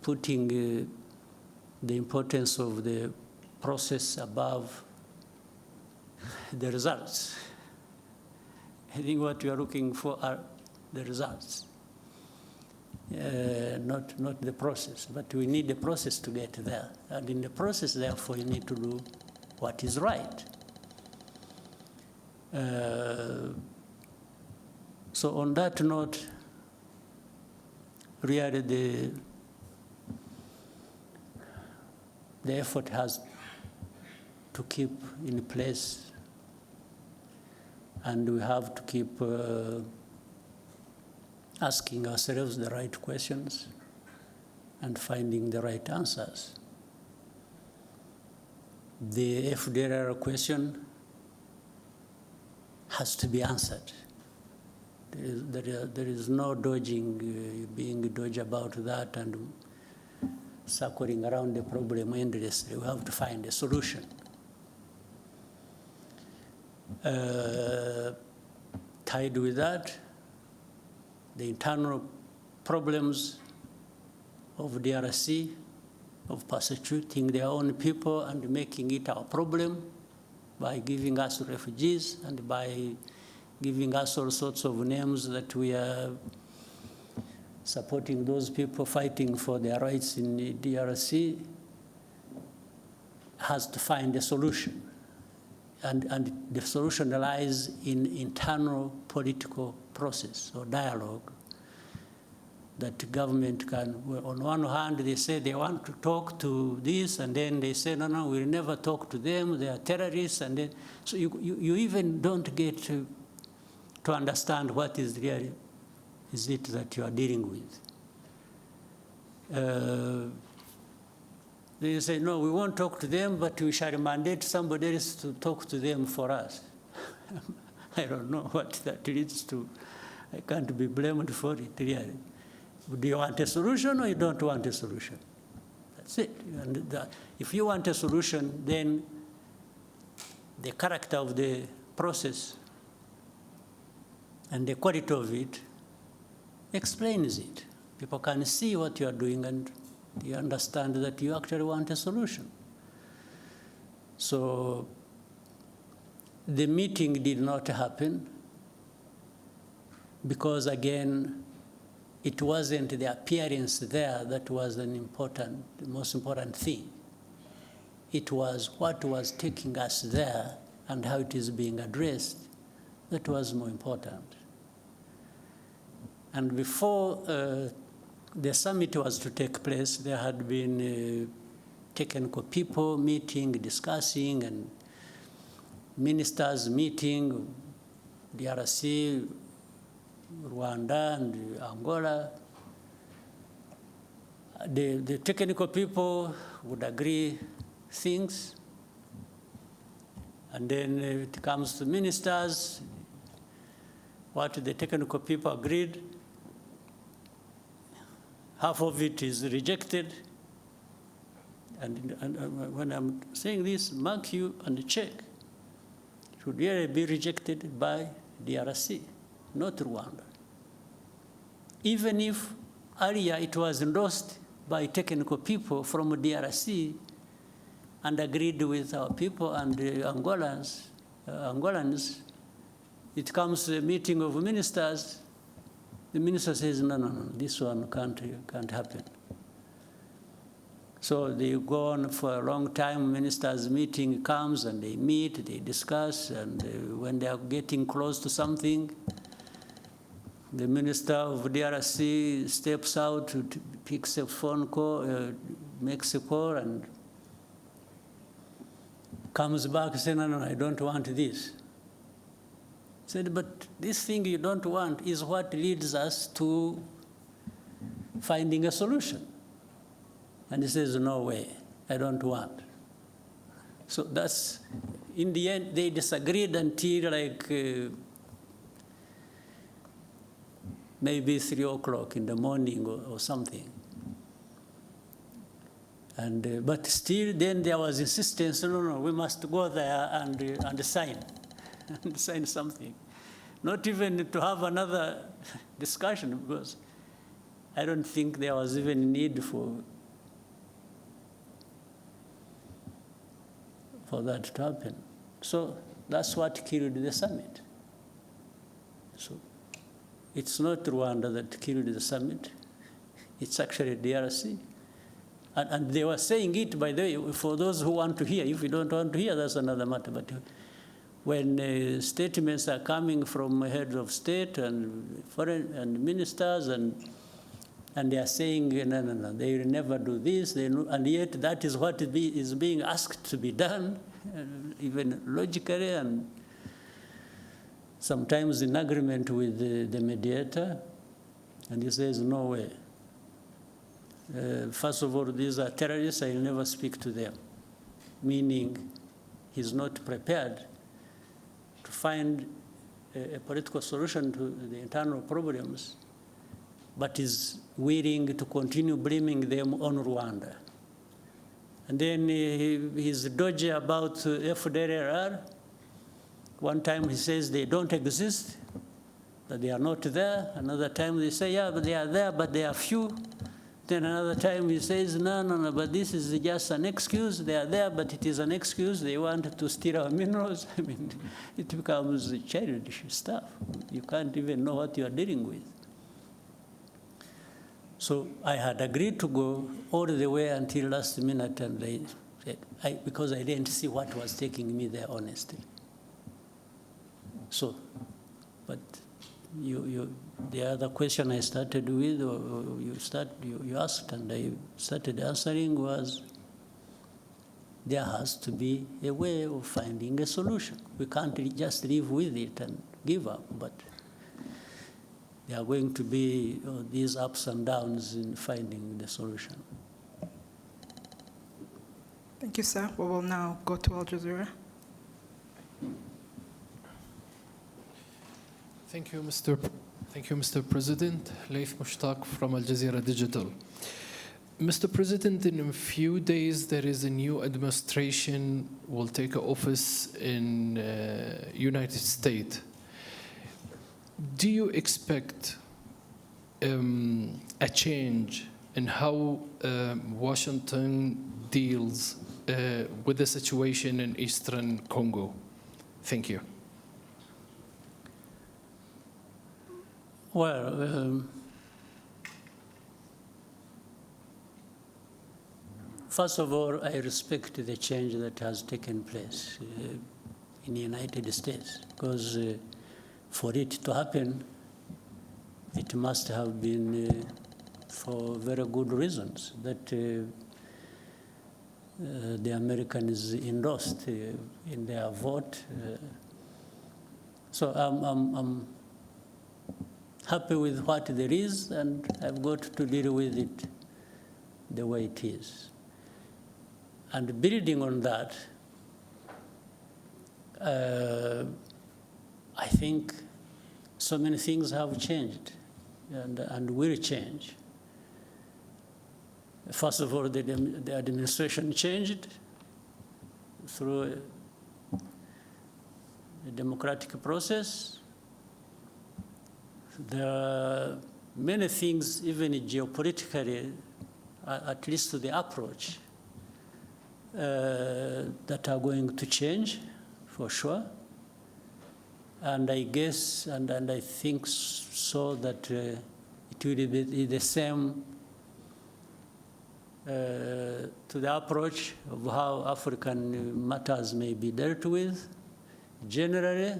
putting the importance of the process above the results. I think what we are looking for are the results, not the process. But we need the process to get there. And in the process, therefore, you need to do what is right. So on that note, really the effort has to keep in place, and we have to keep asking ourselves the right questions and finding the right answers. The FDLR question has to be answered. There is no dodging, being dodgy about that and circling around the problem endlessly. We have to find a solution. Tied with that, the internal problems of DRC, of persecuting their own people and making it our problem by giving us refugees and by giving us all sorts of names that we are supporting those people fighting for their rights in the DRC, has to find a solution. and the solution lies in internal political process or dialogue that the government can, on one hand, they say they want to talk to this, and then they say, no, we'll never talk to them, they are terrorists, and then, so you even don't get to understand what is really is it that you are dealing with. They say, no, we won't talk to them, but we shall mandate somebody else to talk to them for us. I don't know what that leads to. I can't be blamed for it, really. Do you want a solution or you don't want a solution? That's it. And if you want a solution, then the character of the process and the quality of it explains it. People can see what you are doing and you understand that you actually want a solution. So the meeting did not happen because, again, it wasn't the appearance there that was the most important thing. It was what was taking us there and how it is being addressed that was more important. And before the summit was to take place, there had been technical people meeting, discussing, and ministers meeting, DRC, Rwanda, and Angola. The technical people would agree things, and then it comes to ministers, what the technical people agreed, half of it is rejected. And when I'm saying this, mark you and check. It should really be rejected by DRC, not Rwanda. Even if earlier it was endorsed by technical people from DRC and agreed with our people and Angolans, it comes to a meeting of ministers, the minister says, no, this one can't happen. So they go on for a long time, ministers' meeting comes and they meet, they discuss, and when they are getting close to something, the minister of DRC steps out, picks a phone call, makes a call, and comes back saying, no, I don't want this. Said, but this thing you don't want is what leads us to finding a solution. And he says, no way, I don't want. So that's, in the end, they disagreed until like maybe 3 o'clock in the morning or something. And, but still then there was insistence, no, we must go there and sign. And sign something. Not even to have another discussion, because I don't think there was even need for that to happen. So that's what killed the summit. So it's not Rwanda that killed the summit. It's actually DRC. And they were saying it, by the way, for those who want to hear. If you don't want to hear, that's another matter. But when statements are coming from heads of state and foreign and ministers, and they are saying, no, they will never do this, and yet that is what is being asked to be done, even logically, and sometimes in agreement with the mediator, and he says, no way. First of all, these are terrorists, I will never speak to them, meaning he's not prepared to find a political solution to the internal problems, but is willing to continue blaming them on Rwanda. And then he's dodgy about FDLR. One time he says they don't exist, that they are not there. Another time they say, yeah, but they are there, but they are few. Then another time he says, no, but this is just an excuse. They are there, but it is an excuse. They want to steal our minerals. I mean, it becomes childish stuff. You can't even know what you are dealing with. So I had agreed to go all the way until last minute, and they said, because I didn't see what was taking me there, honestly. So, but the other question I started with, or you asked, and I started answering was, there has to be a way of finding a solution. We can't just live with it and give up, but there are going to be these ups and downs in finding the solution. Thank you, sir. We will now go to Al Jazeera. Thank you, Mr. President. Laif Mushtaq from Al Jazeera Digital. Mr. President, in a few days, there is a new administration will take office in United States. Do you expect a change in how Washington deals with the situation in Eastern Congo? Thank you. Well, first of all, I respect the change that has taken place in the United States, because for it to happen, it must have been for very good reasons that the Americans endorsed in their vote. So I'm happy with what there is, and I've got to deal with it the way it is. And building on that, I think so many things have changed and will change. First of all, the administration changed through a democratic process. There are many things, even geopolitically, at least the approach, that are going to change, for sure. And I guess, and I think so, that it will be the same to the approach of how African matters may be dealt with, generally,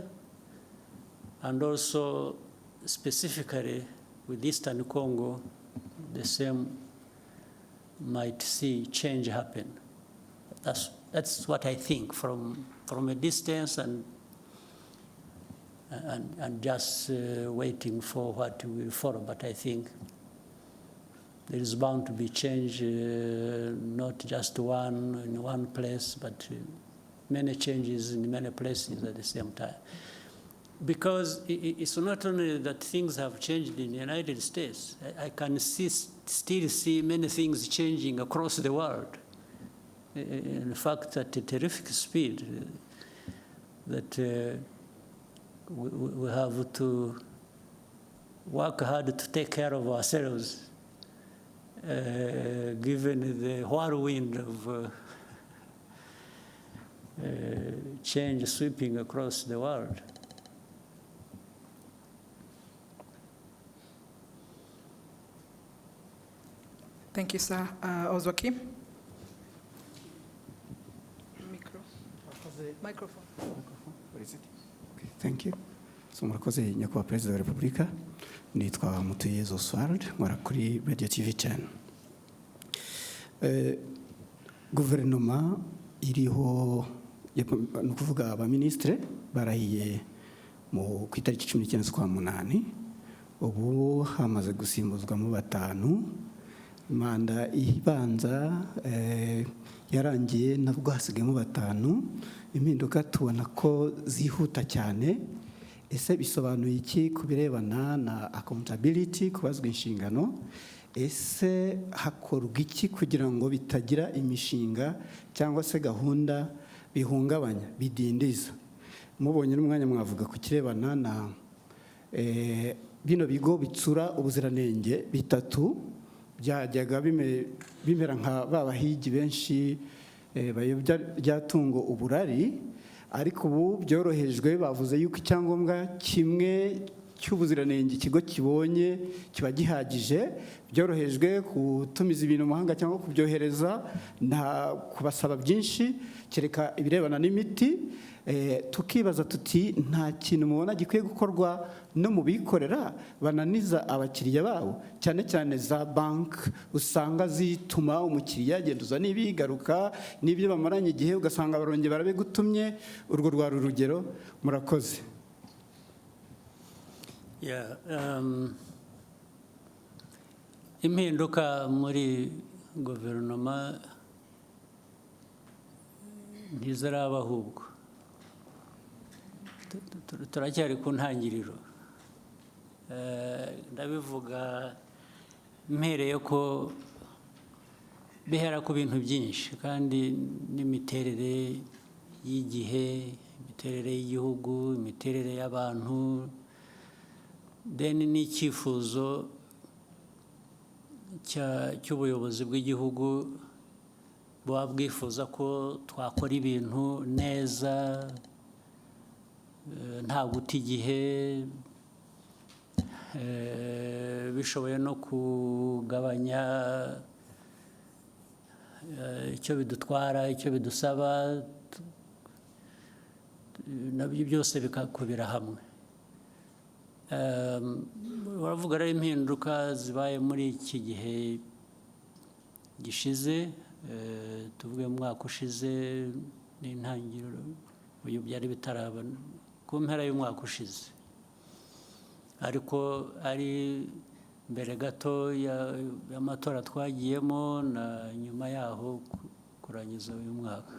and also specifically with Eastern Congo, the same might see change happen. That's what I think from a distance and just waiting for what will follow. But I think there is bound to be change, not just one in one place, but many changes in many places at the same time. Because it's not only that things have changed in the United States. I can still see many things changing across the world. In fact, at a terrific speed, that we have to work hard to take care of ourselves, given the whirlwind of change sweeping across the world. Thank you, sir. Ozwaki? Microphone. What is it? Okay, thank you. So murakoze nyakubahwa Perezida wa Repubulika, nitwa Mutuyezu Oswald, nkora kuri Radio TV 10. Guverinoma iriho ni ukuvuga abaministre barahiye ku itariki 19 z'ukwa munani, ubu hamaze gusimbuzwamo 5. Manda ibanza yarangiye nabwo hasigayemo 5. Impinduka tubona ko zihuta cyane. Ese bisobanuye iki ku birebana na accountability, kubazwa inshingano? Ese hakorwa iki kugira ngo bitagira imishinga cyangwa se gahunda bihungabanya, bidindiza? Mubonye n'umwanya mwavuga ku kirebana na bino bigo bitsura ubuziranenge 3 byajyaga bimera nka babahigi benshi bayobya ryatungo uburari, ariko ubu byorohejwe. Bavuze yuko icyangombwa kimwe cy'ubuziranenge ikigo kibonye kiba gihagije, byorohejwe gutumiza ibintu mu mahanga cyangwa kubyohereza, nta kubasaba byinshi, kereka ibirebana n'imiti. tukibaza tuti nta kintu mubona gikwiye gukorwa no mu bikorera bananiza abakiriya babo, cyane cyane za banki usanga zituma umukiriya agenda uzana ibigaruka n'ibyo bamaranye igihe ugasanga barongeye barabigutumye. Urwo rwari urugero. Murakoze. Impinduka muri guverinoma ntiziraba, ahubwo turacyari ku ntangiriro. Ndabivuga mpereye ko bihera ku bintu byinshi, kandi n'imiterere y'igihe, imiterere y'igihugu, imiterere y'abantu, n'icyifuzo cy'ubuyobozi bw'igihugu buba bwifuza ko twakora ibintu neza, nta guta igihe, bishoboye no kugabanya icyo bidutwara, icyo bidusaba, nabyo byose bikakubira hamwe. Baravuga rero impinduka zibaye muri iki gihe gishize, tuvuge mu mwaka ushize n'intangiriro, uyu byari bitaraba ku mpera y'umwaka ushize, ariko ari mbere gato y'amatora twagiyemo na nyuma yaho kurangiza uyu mwaka.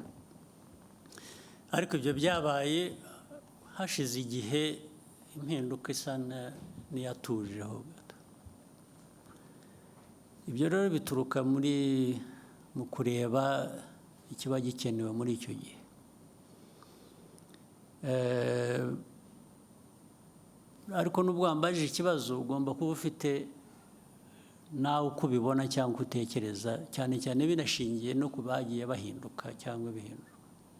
Ariko ibyo byabaye hashize igihe, impinduka isa n'iyatujeho gato. Ibyo rero bituruka mu kureba ikiba gikenewe muri icyo gihe. Ariko n'ubwo wambajije ikibazo, ugomba kuba ufite nawe uko ubibona cyangwa utekereza, cyane cyane binashingiye no ku bagiye bahinduka cyangwa bihindura.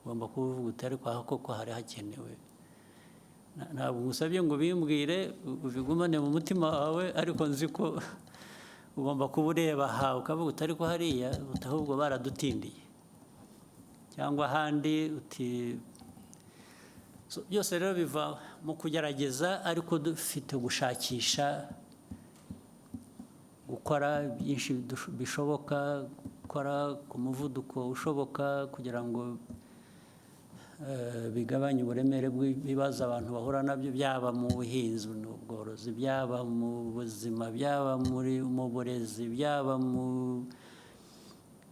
Ugomba kuba uvuga uti ariko aha koko hari hakenewe. Ntabwo ngusabye ngo bimbwire ubigumane mu mutima wawe, ariko nzi ko ugomba kuba ureba aha ukavuga uti ariko hariya ahubwo baradutindiye, cyangwa ahandi uti. Byose rero biva mu kugerageza, ariko dufite gushakisha gukora byinshi bishoboka, gukora ku muvuduko ushoboka kugira ngo bigabanye uburemere bw'ibibazo abantu bahura nabyo, byaba mu buhinzi n'ubworozi, byaba mu buzima, byaba mu burezi, byaba mu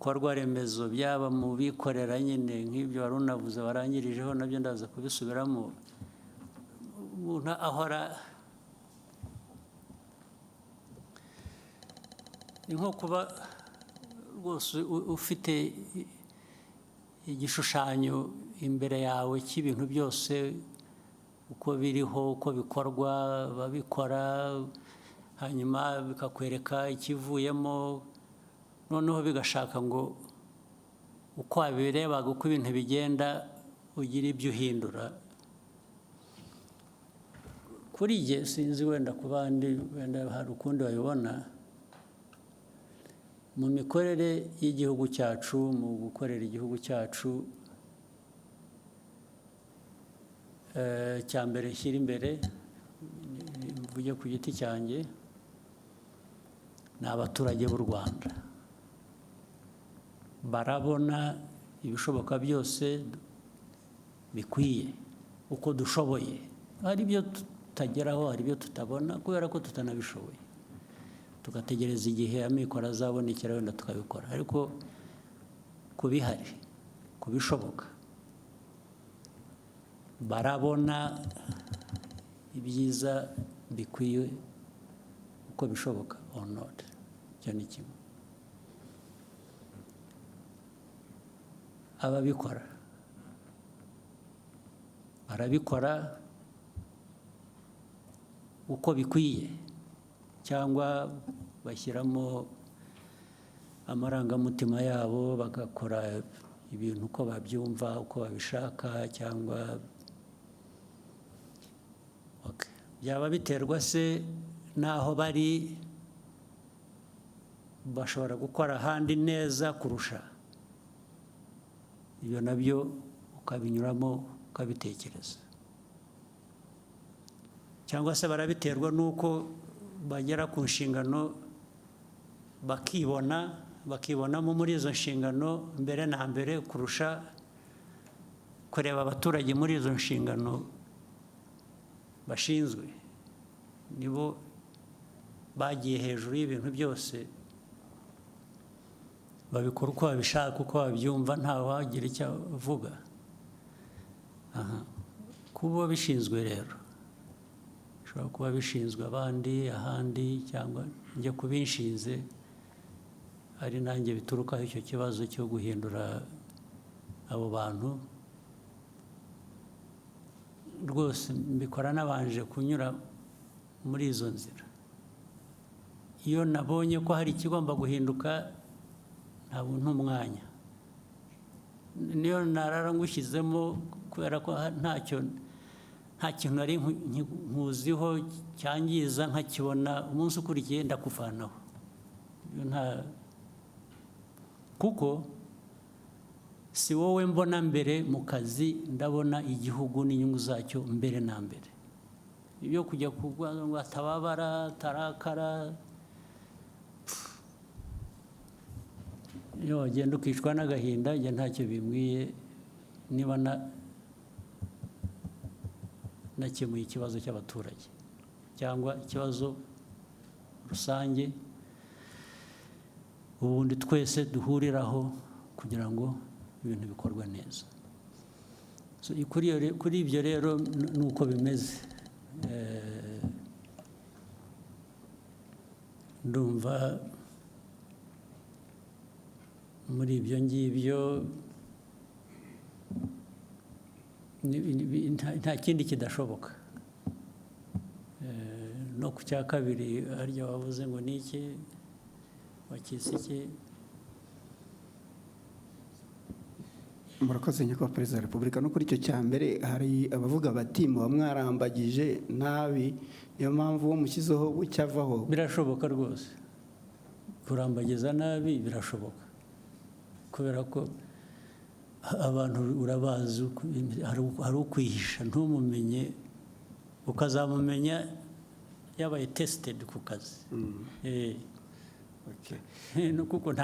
bikorwa remezo, byaba mu bikorera nyine nk'ibyo wari unavuze warangirijeho, nabyo ndaza kubisubiramo. Umuntu ahora ni nko kuba rwose ufite igishushanyo imbere yawe cy'ibintu byose uko biriho, uko bikorwa, babikora, hanyuma bikakwereka ikivuyemo, noneho bigashaka ngo uko wabirebaga uko ibintu bigenda ugira ibyo uhindura. Kuri jye sinzi, wenda ku bandi wenda hari ukundi babibona. Mu mikorere y'igihugu cyacu, mu gukorera igihugu cyacu, cya mbere nshyira imbere, mvuge ku giti cyanjye, ni abaturage b'u Rwanda. Barabona ibishoboka byose bikwiye uko dushoboye. Hari ibyo tutageraho, hari ibyo tutabona kubera ko tutanabishoboye, tugategereza igihe amikoro azabonekera wenda tukabikora. Ariko ku bihari, ku bishoboka, barabona ibyiza bikwiye uko bishoboka or not. Icyo ni kimwe. Ababikora barabikora uko bikwiye, cyangwa bashyiramo amarangamutima yabo, bagakora ibintu uko babyumva, uko babishaka, cyangwa byaba biterwa se n'aho bari, bashobora gukora ahandi neza kurusha ibyo, nabyo ukabinyuramo ukabitekereza, cyangwa se barabiterwa n'uko bagera ku nshingano bakibonamo muri izo nshingano mbere na mbere kurusha kureba abaturage muri izo nshingano bashinzwe. Nibo bagiye hejuru y'ibintu byose, babikora uko babishaka, uko babyumva, ntawe wagira icyo avuga. Kuba bishinzwe rero bishobora kuba bishinzwe abandi ahandi, cyangwa njye kubinshinze ari nanjye biturukaho icyo kibazo cyo guhindura abo bantu. Rwose mbikora nabanje kunyura muri izo nzira. Iyo nabonye ko hari ikigomba guhinduka ntabwo ntumwanya, niyo narara ngushyizemo kubera ko nta kintu nari nkuziho cyangiza, nkakibona umunsi ukurikiye ndakuvanaho. Kuko si wowe mbona mbere mu kazi, ndabona igihugu n'inyungu zacyo mbere na mbere. Ibyo kujya kuvuga ngo atababara, tarakara, iyo wagenda ukicwa n'agahinda, njye ntacyo bimbwiye niba nakemuye ikibazo cy'abaturage cyangwa ikibazo rusange ubundi twese duhuriraho kugira ngo ibintu bikorwa neza. Kuri ibyo rero ni uko bimeze. Ndumva muri ibyo ngibyo nta kindi kidashoboka. No ku cya kabiri harya wavuze ngo ni iki, wakise iki? Murakoze nyakubahwa Perezida wa Repubulika. No kuri icyo cya mbere hari abavuga bati muba mwarambagije nabi, niyo mpamvu uwo mushyizeho bucyavaho. Birashoboka rwose kurambagiza nabi, birashoboka, kubera ko abantu urabazi, hari ukwihisha ntumumenye, ukazamumenya yabaye tested ku kazi. Kuko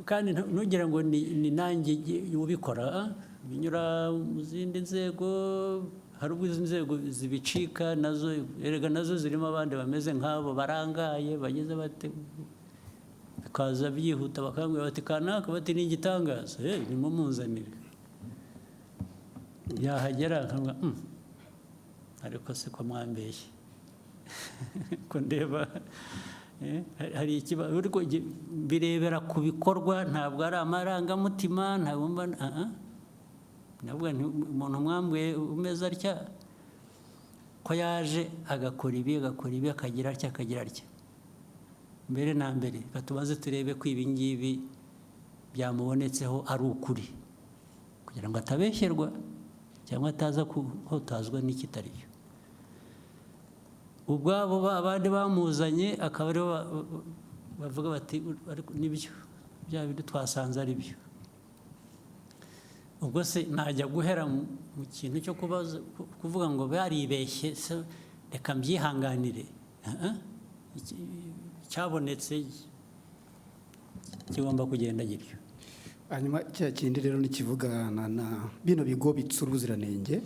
kandi ntugira ngo ni nanjye ubikora, binyura mu zindi nzego. Hari ubwo izi nzego zibicika nazo, erega nazo zirimo abandi bameze nk'abo barangaye, bageze bate, bikaza byihuta bakambwira bati kanaka, bati ni igitangaza, nimumuzanire. Yahagera akavuga ariko se ko mwambeshye ko ndeba hari ikibazo. Birebera ku bikorwa, ntabwo ari amarangamutima. Ntabwo umuntu mwambwiye umeze atya ko yaje agakora ibi akagira atya. Mbere na mbere tubanze turebe ko ibi ngibi byamubonetseho ari ukuri, kugira ngo atabeshyerwa cyangwa ataza kuhotazwa n'ikitari cyo. Ubwabo abandi bamuzanye akaba aribo bavuga bati nibyo, bya bindi twasanze ari byo. Ubwo se najya guhera mu kintu cyo kuvuga ngo baribeshye, reka mbyihanganire. Cyabonetse kigomba kugenda gityo. Hanyuma cya kindi rero nikivugana na bino bigo bitsura ubuziranenge,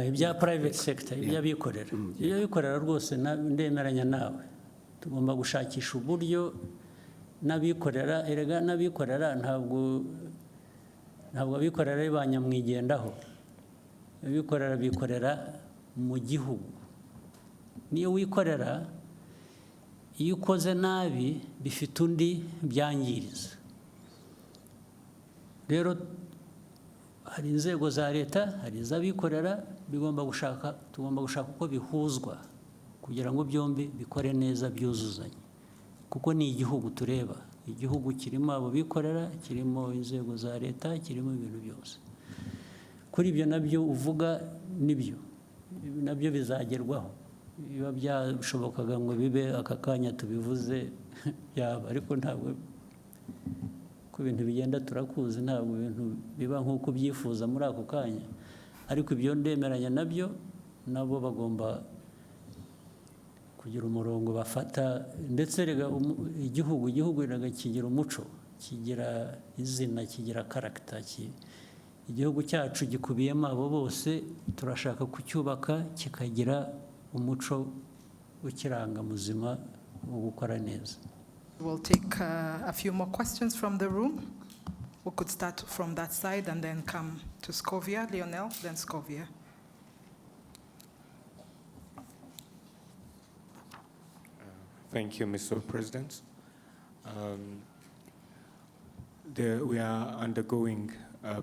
ibya private sector, iby'abikorera. Iby'abikorera rwose ndemeranya nawe, tugomba gushakisha uburyo n'abikorera. Erega n'abikorera ntabwo abikorera ari ba nyamwigendaho. Abikorera bikorera mu gihugu. Niyo wikorera, iyo ukoze nabi bifite undi byangiriza. Rero hari inzego za leta, hari iz'abikorera, tugomba gushaka uko bihuzwa kugira ngo byombi bikore neza, byuzuzanye. Kuko ni igihugu tureba, igihugu kirimo abo bikorera, kirimo inzego za leta, kirimo ibintu byose. Kuri ibyo nabyo uvuga nibyo, nabyo bizagerwaho. Biba byashobokaga ngo bibe aka kanya tubivuze byaba, ariko ntabwo ko ibintu bigenda turakuzi, ntabwo ibintu biba nk'uko ubyifuza muri ako kanya. ariko ibyo ndemeranya nabyo nabo bagomba kugira umurongo bafata, ndetse rega igihugu rega kigira umuco, kigira izina, kigira character. Igihugu cyacu gikubiyemo abo bose, turashaka kucyubaka kikagira umuco ukiranga muzima wo gukora neza. We'll take a few more questions from the room. We could start from that side and then come to Scovia. Lionel, then Scovia. Thank you, Mr. President. We are undergoing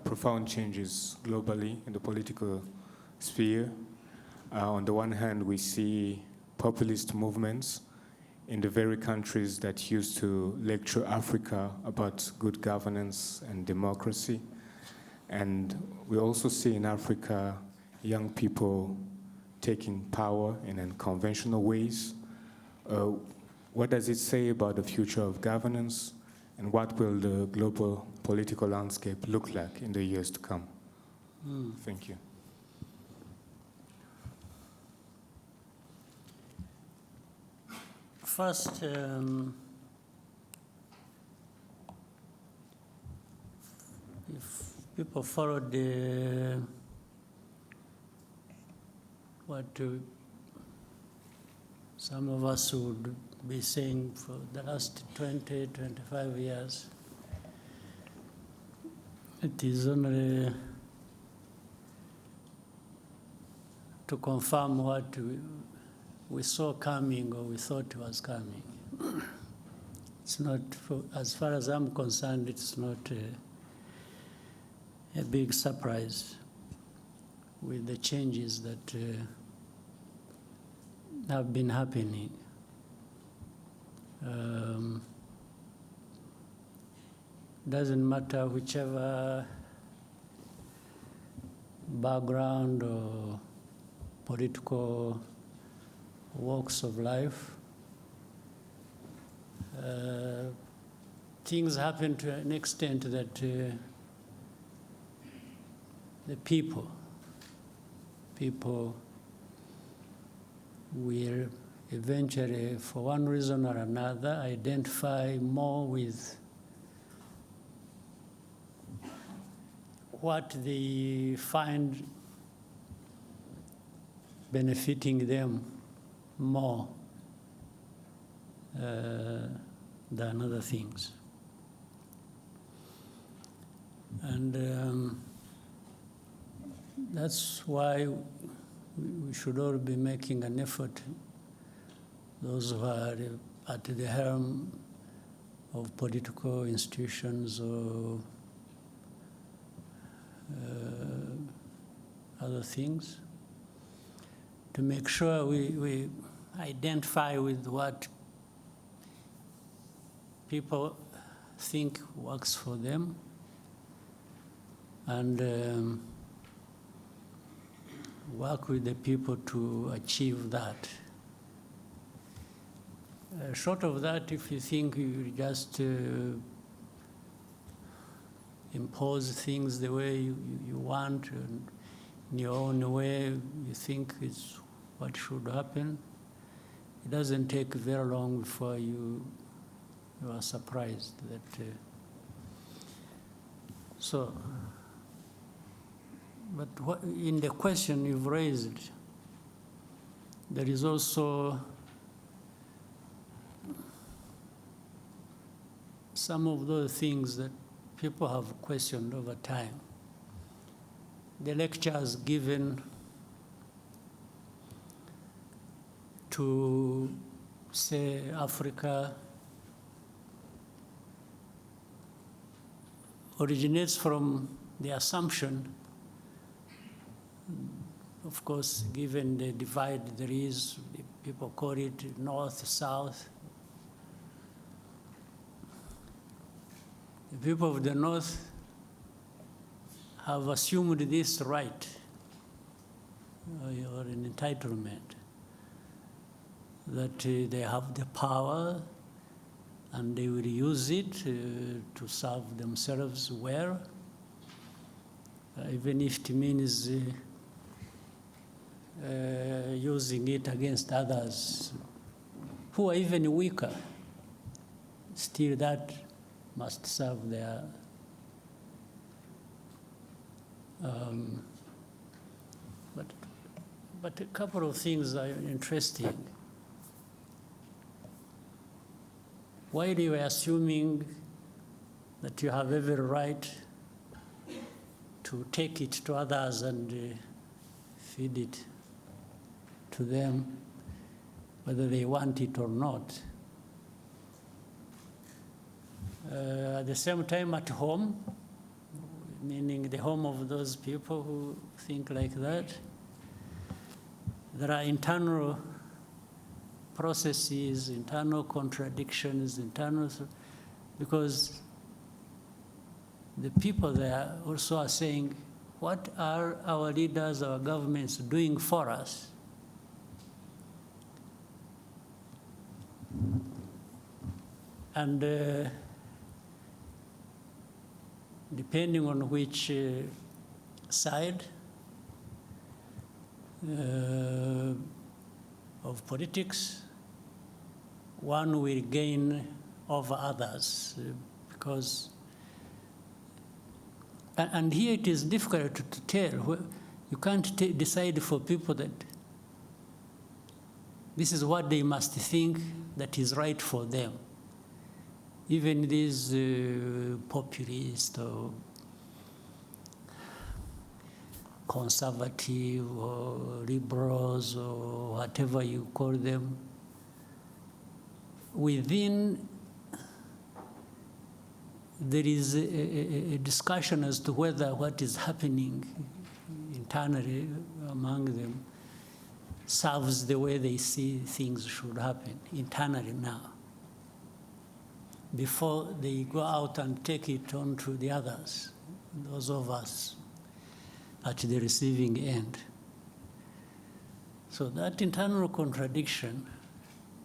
profound changes globally in the political sphere. On the one hand, we see populist movements in the very countries that used to lecture Africa about good governance and democracy. And we also see in Africa young people taking power in unconventional ways. What does it say about the future of governance, and what will the global political landscape look like in the years to come? Thank you. First, if people followed what some of us would be saying for the last 20, 25 years, it is only to confirm what we saw coming, or we thought was coming. It's not, as far as I'm concerned, it's not a big surprise with the changes that have been happening. Doesn't matter whichever background or political walks of life. Things happen to an extent that the people will eventually, for one reason or another, identify more with what they find benefiting them more than other things. And that's why we should all be making an effort, those who are at the helm of political institutions or other things, to make sure we identify with what people think works for them, and work with the people to achieve that. Short of that, if you think you just impose things the way you want, and in your own way you think it's what should happen, it doesn't take very long before you are surprised that. But in the question you've raised, there is also some of those things that people have questioned over time. The lectures given to, say, Africa originates from the assumption, of course, given the divide there is, people call it north, south. The people of the north have assumed this right, or an entitlement, that they have the power and they will use it to serve themselves well, even if it means using it against others who are even weaker. Still, that must serve their but a couple of things are interesting. While you are assuming that you have every right to take it to others and feed it to them, whether they want it or not. At the same time, at home, meaning the home of those people who think like that, there are internal processes, internal contradictions, because the people there also are saying, what are our leaders, our governments doing for us? And depending on which side of politics, one will gain over others, because, and here it is difficult to tell. You can't decide for people that this is what they must think that is right for them. Even these populist or conservative or liberals or whatever you call them, within there is a discussion as to whether what is happening internally among them serves the way they see things should happen internally now, before they go out and take it on to the others, those of us at the receiving end. So that internal contradiction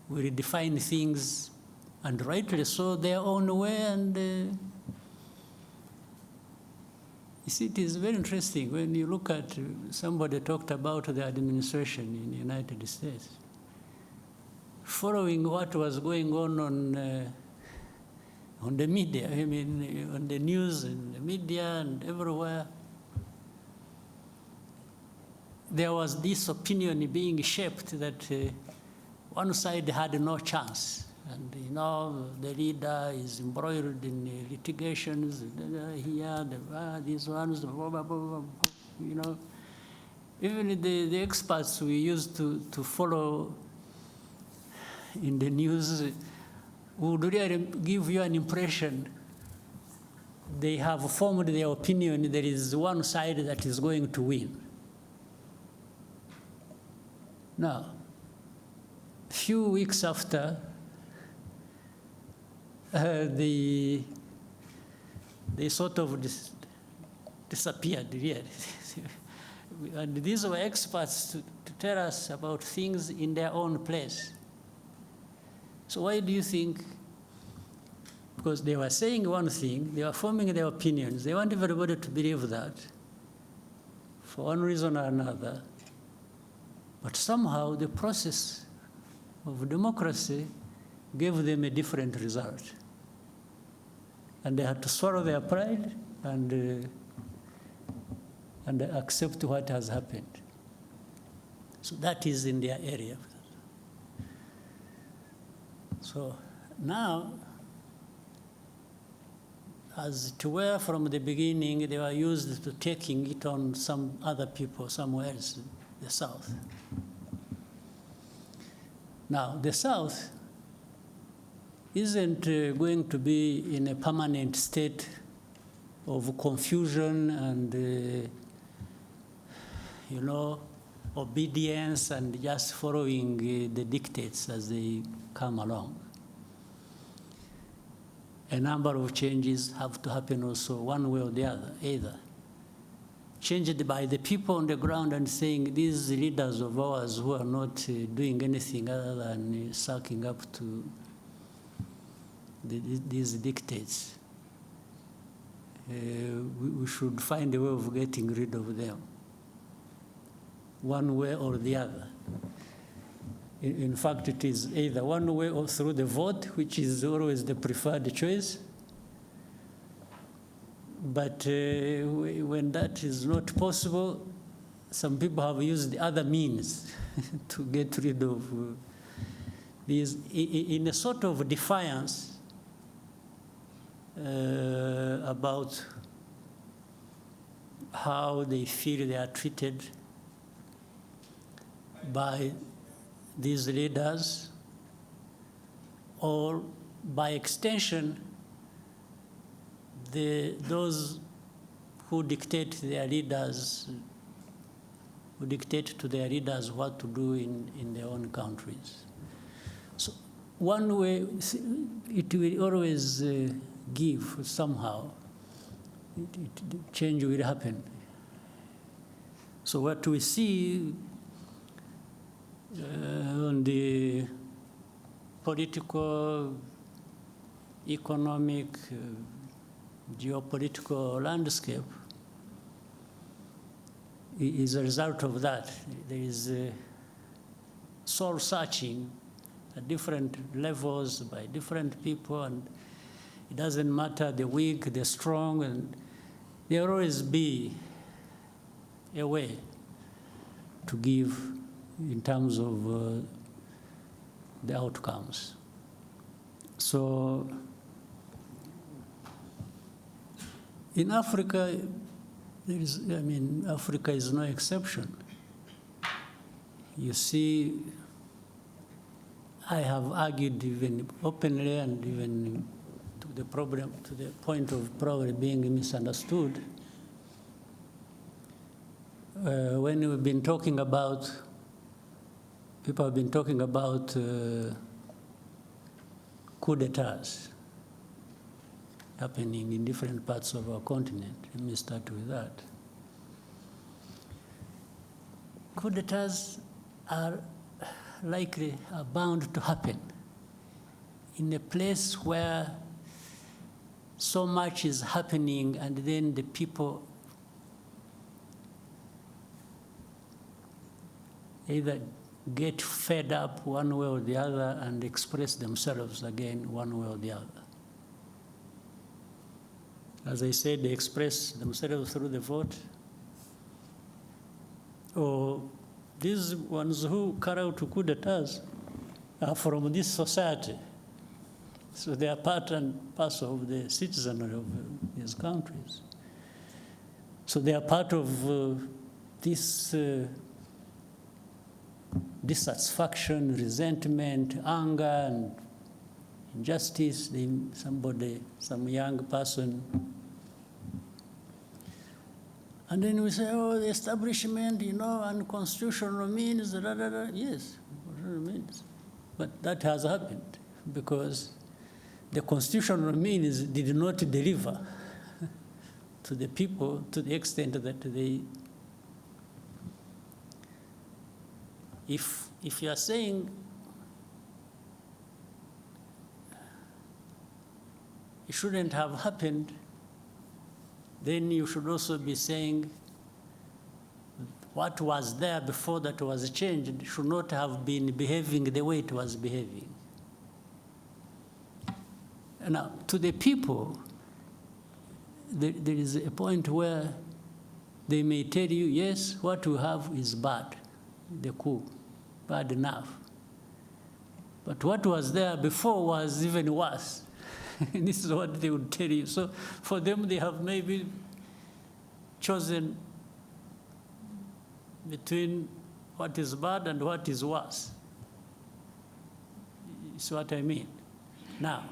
will define things, and rightly so, their own way. And you see, it is very interesting when you look at, somebody talked about the administration in the United States. Following what was going on the media, I mean, on the news and the media and everywhere, there was this opinion being shaped that one side had no chance. And, you know, the leader is embroiled in litigations, here, these ones, blah, blah, blah, blah, you know. Even the experts we used to follow in the news would really give you an impression they have formed their opinion there is one side that is going to win. Now, a few weeks after, they sort of disappeared, really. And these were experts to tell us about things in their own place. So why do you think? Because they were saying one thing, they were forming their opinions. They want everybody to believe that for one reason or another. But somehow the process of democracy gave them a different result. And they had to swallow their pride and accept what has happened. So that is in their area. So now, as it were from the beginning, they were used to taking it on some other people somewhere else, the South. Now, the South isn't going to be in a permanent state of confusion and, you know, obedience and just following the dictates as they come along. A number of changes have to happen also one way or the other, either changed by the people on the ground and saying these leaders of ours who are not doing anything other than sucking up to these dictates. We should find a way of getting rid of them. one way or the other. In fact, it is either one way or through the vote, which is always the preferred choice. But when that is not possible, some people have used the other means to get rid of these, in a sort of defiance about how they feel they are treated by these leaders, or by extension, those who dictate their leaders, who dictate to their leaders what to do in their own countries. So one way, it will always give somehow, change will happen. So what we see on the political, economic, geopolitical landscape is a result of that. There is soul searching at different levels by different people, and it doesn't matter the weak, the strong, and there will always be a way to give in terms of the outcomes. So in Africa, Africa is no exception. You see, I have argued even openly and even to the point of probably being misunderstood. When we've been talking about, people have been talking about coup d'etats happening in different parts of our continent. Let me start with that. Coup d'etats are bound to happen in a place where so much is happening, and then the people either get fed up one way or the other and express themselves again one way or the other. As I said, they express themselves through the vote, or these ones who carry out coup d'etats are from this society. So they are part and parcel of the citizenry of these countries. So they are part of this dissatisfaction, resentment, anger, and injustice. Some young person. And then we say, oh, the establishment, unconstitutional means, Yes, means. But that has happened because the constitutional means did not deliver to the people to the extent that they, if you are saying it shouldn't have happened, then you should also be saying what was there before that was changed should not have been behaving the way it was behaving. Now, to the people, there is a point where they may tell you, yes, what we have is bad, the coup, bad enough. But what was there before was even worse. This is what they would tell you. So for them, they have maybe chosen between what is bad and what is worse. It's what I mean. Now,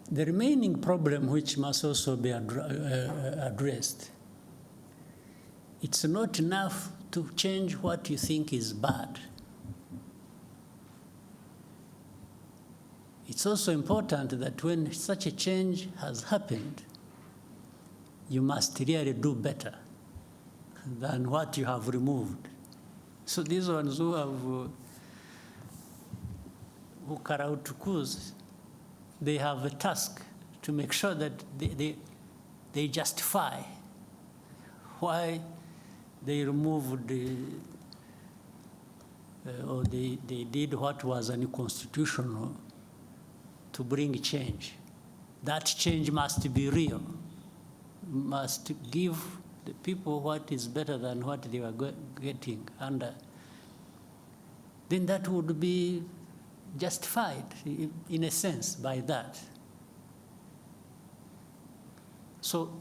the remaining problem, which must also be addressed, it's not enough to change what you think is bad. It's also important that when such a change has happened, you must really do better than what you have removed. So these ones who carry out coups, they have a task to make sure that they justify why they removed or they did what was unconstitutional to bring change. That change must be real, must give the people what is better than what they were getting under. Then that would be justified, in a sense, by that. So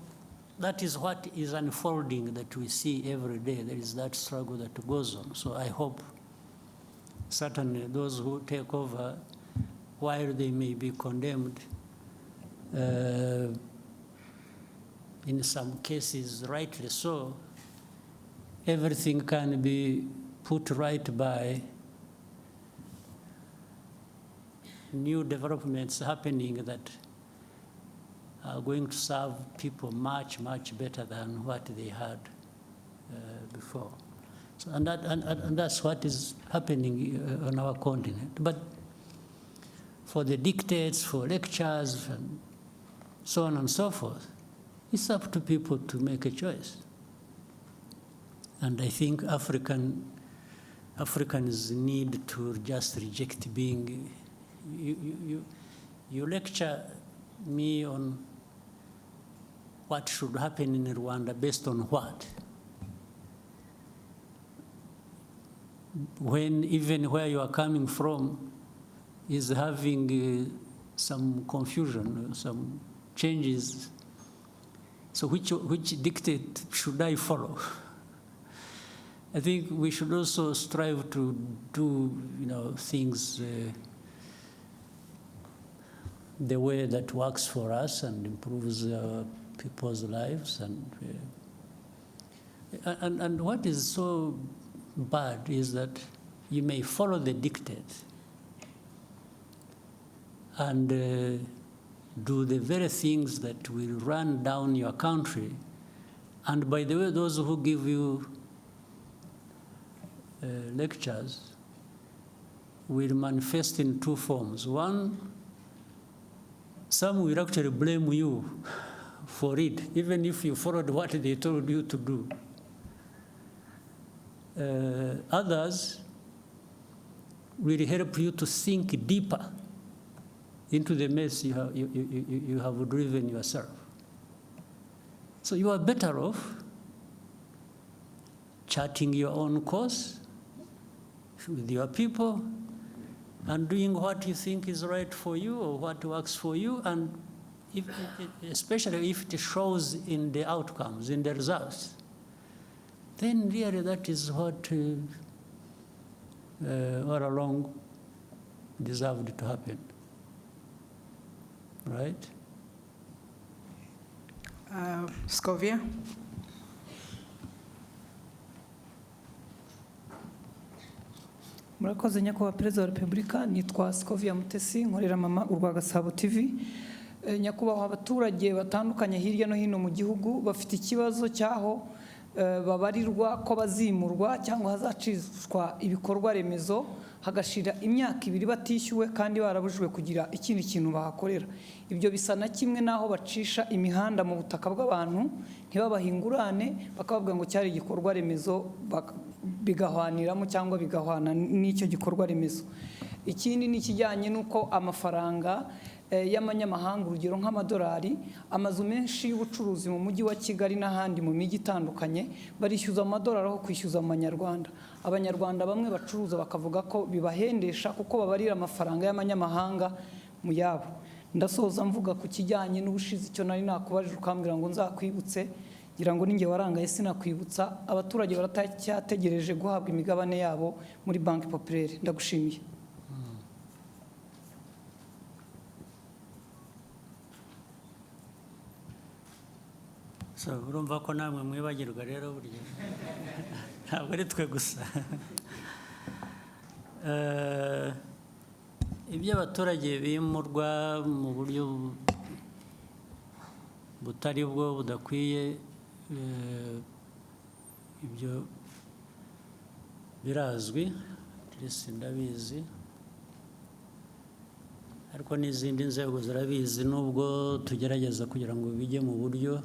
that is what is unfolding that we see every day. There is that struggle that goes on. So I hope certainly those who take over, while they may be condemned, in some cases rightly so, everything can be put right by new developments happening that are going to serve people much, much better than what they had before. So, and that's what is happening on our continent. But for the dictates, for lectures, and so on and so forth, it's up to people to make a choice. And I think Africans need to just reject being, you lecture me on what should happen in Rwanda based on what? When even where you are coming from is having some confusion, some changes. So which dictate should I follow? I think we should also strive to do, things the way that works for us and improves people's lives. And what is so bad is that you may follow the dictate and do the very things that will run down your country. And by the way, those who give you lectures will manifest in two forms. One, some will actually blame you for it, even if you followed what they told you to do. Others will help you to sink deeper into the mess you have driven yourself. So you are better off charting your own course with your people and doing what you think is right for you or what works for you, and especially if it shows in the outcomes, in the results, then really that is what all along deserved to happen. Right? Scovia? Murakoze nyakubahwa Perezida wa Repubulika, nitwa Scovia Mutesi, nkorera mama urwa Gasabo TV. Nyakubahwa abaturage batandukanye hirya no hino mu gihugu bafite ikibazo cyaho babarirwa ko bazimurwa cyangwa hazacishwa ibikorwa remezo hagashira imyaka 2 batishyuwe kandi barabujwe kugira ikindi kintu bahakorera. Ibyo bisa na kimwe naho bacisha imihanda mu butaka bw'abantu ntibabahingurane bakavuga ngo cyari igikorwa remezo bigahwaniramo cyangwa bigahwana n'icyo gikorwa remezo. Ikindi ni kijyanye nuko amafaranga y'amanyamahanga urugero nk'amadolari, amazu menshi y'ubucuruzi mu mujyi wa Kigali n'ahandi mu mijyi itandukanye barishyuza amadolari aho kwishyuza amanyarwanda. Abanyarwanda bamwe bacuruza bakavuga ko bibahendesha kuko babarira amafaranga y'amanyamahanga mu yabo. Ndasoza mvuga ku kijyanye n'ubushizi cyo nari nakubajije ukambwira ngo nzakwibutse, ngira ngo ninge warangaye sinakwibutsa. Abaturage baratacyategereje guhabwa imigabane yabo muri Banque Populaire. Ndagushimiye. So urumva ko namwe mwibagirwa rero buryo ntabwo ari twe gusa. Ibyo abaturage bimurwa mu buryo butari bwo budakwiye, ibyo birazwi, ndabizi, ariko n'izindi nzego zirabizi nubwo tugerageza kugira ngo bijye mu buryo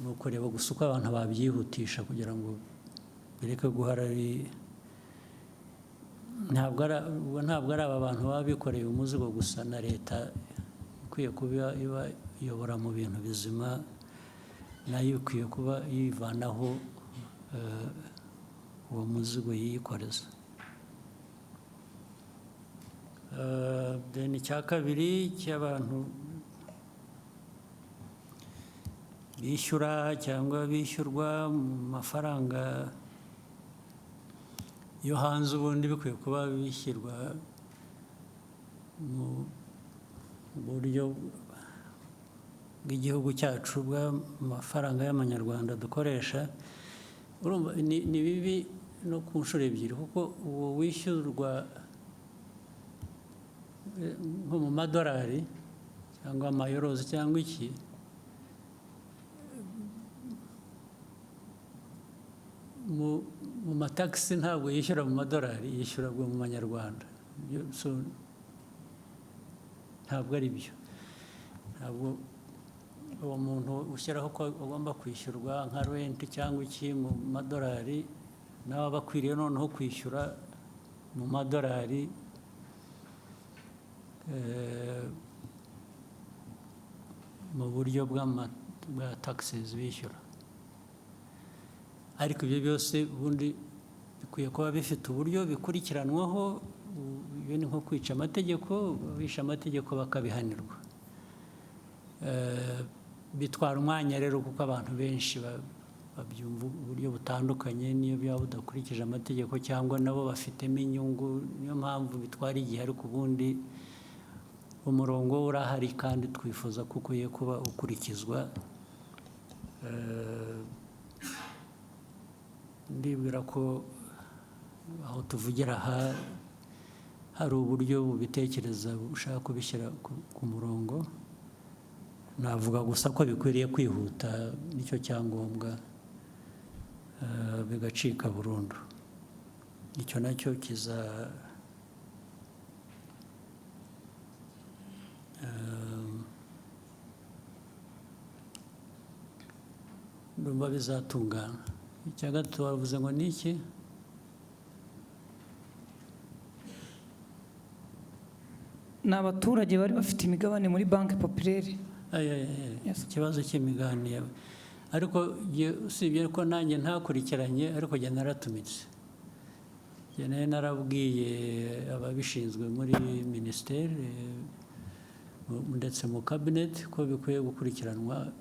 ni ukureba gusa uko abantu babyihutisha kugira ngo bireke guhara ari ntabwo ari aba bantu baba bikoreye umuzigo gusa, na leta ikwiye kuba iyobora mu bintu bizima, nayo ikwiye kuba yivanaho uwo muzigo yikoreza. Then icya kabiri cy'abantu bishyura cyangwa bishyurwa mu mafaranga yo hanze, ubundi bikwiye kuba bishyirwa mu buryo bw'igihugu cyacu bw'amafaranga y'amanyarwanda dukoresha. Urumva ni bibi no ku nshuro ebyiri, kuko uwo wishyurwa nko mu madolari cyangwa amayorozi cyangwa iki, mu matagisi ntabwo yishyura mu madolari, yishyura mu manyarwanda. Ntabwo ari byo. Ntabwo uwo muntu ushyiraho ko agomba kwishyurwa nka renti cyangwa iki mu madolari, nawe aba akwiriye noneho kwishyura mu madolari mu buryo bwa taxes bishyura. Ariko ibyo byose ubundi bikwiye kuba bifite uburyo bikurikiranwaho. Ibyo ni nko kwica amategeko, bishe amategeko bakabihanirwa. Bitwara umwanya rero, kuko abantu benshi babyumva uburyo butandukanye, niyo byaba budakurikije amategeko cyangwa nabo bafitemo inyungu, niyo mpamvu bitwara igihe. Ariko ubundi umurongo urahari kandi twifuza ko ukwiye kuba ukurikizwa. Ndibwira ko aho tuvugira aha hari uburyo bubitekereza bushaka kubishyira ku murongo. Navuga gusa ko bikwiriye kwihuta, nicyo cyangombwa, bigacika burundu. Icyo nacyo ndumva bizatungana. Icya gatatu wavuze ngo ni iki? Ni abaturage bari bafite imigabane muri banki populaire. Ikibazo cy'imigabane. Ariko usibye ko nanjye ntakurikiranye, ariko njye naratumitse. Njye narabwiye ababishinzwe muri minisiteri ndetse mu cabinet ko bikwiye gukurikiranwa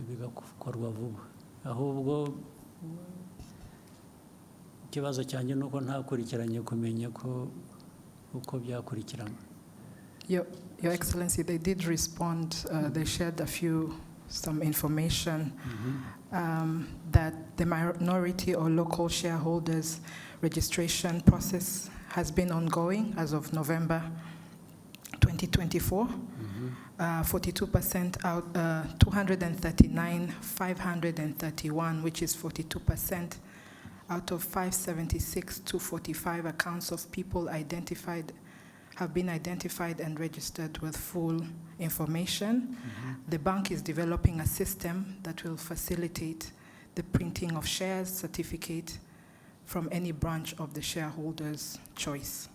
bigakorwa vuba. Ahubwo ikibazo cyanjye ni uko ntakurikiranye kumenya ko uko byakurikiranwa. Your Excellency, they did respond. They shared some information that the minority or local shareholders registration process has been ongoing as of November 2024. 42% out, 239,531, which is 42% out of 576 to 45 accounts of people have been identified and registered with full information. The bank is developing a system that will facilitate the printing of shares certificate from any branch of the shareholder's choice.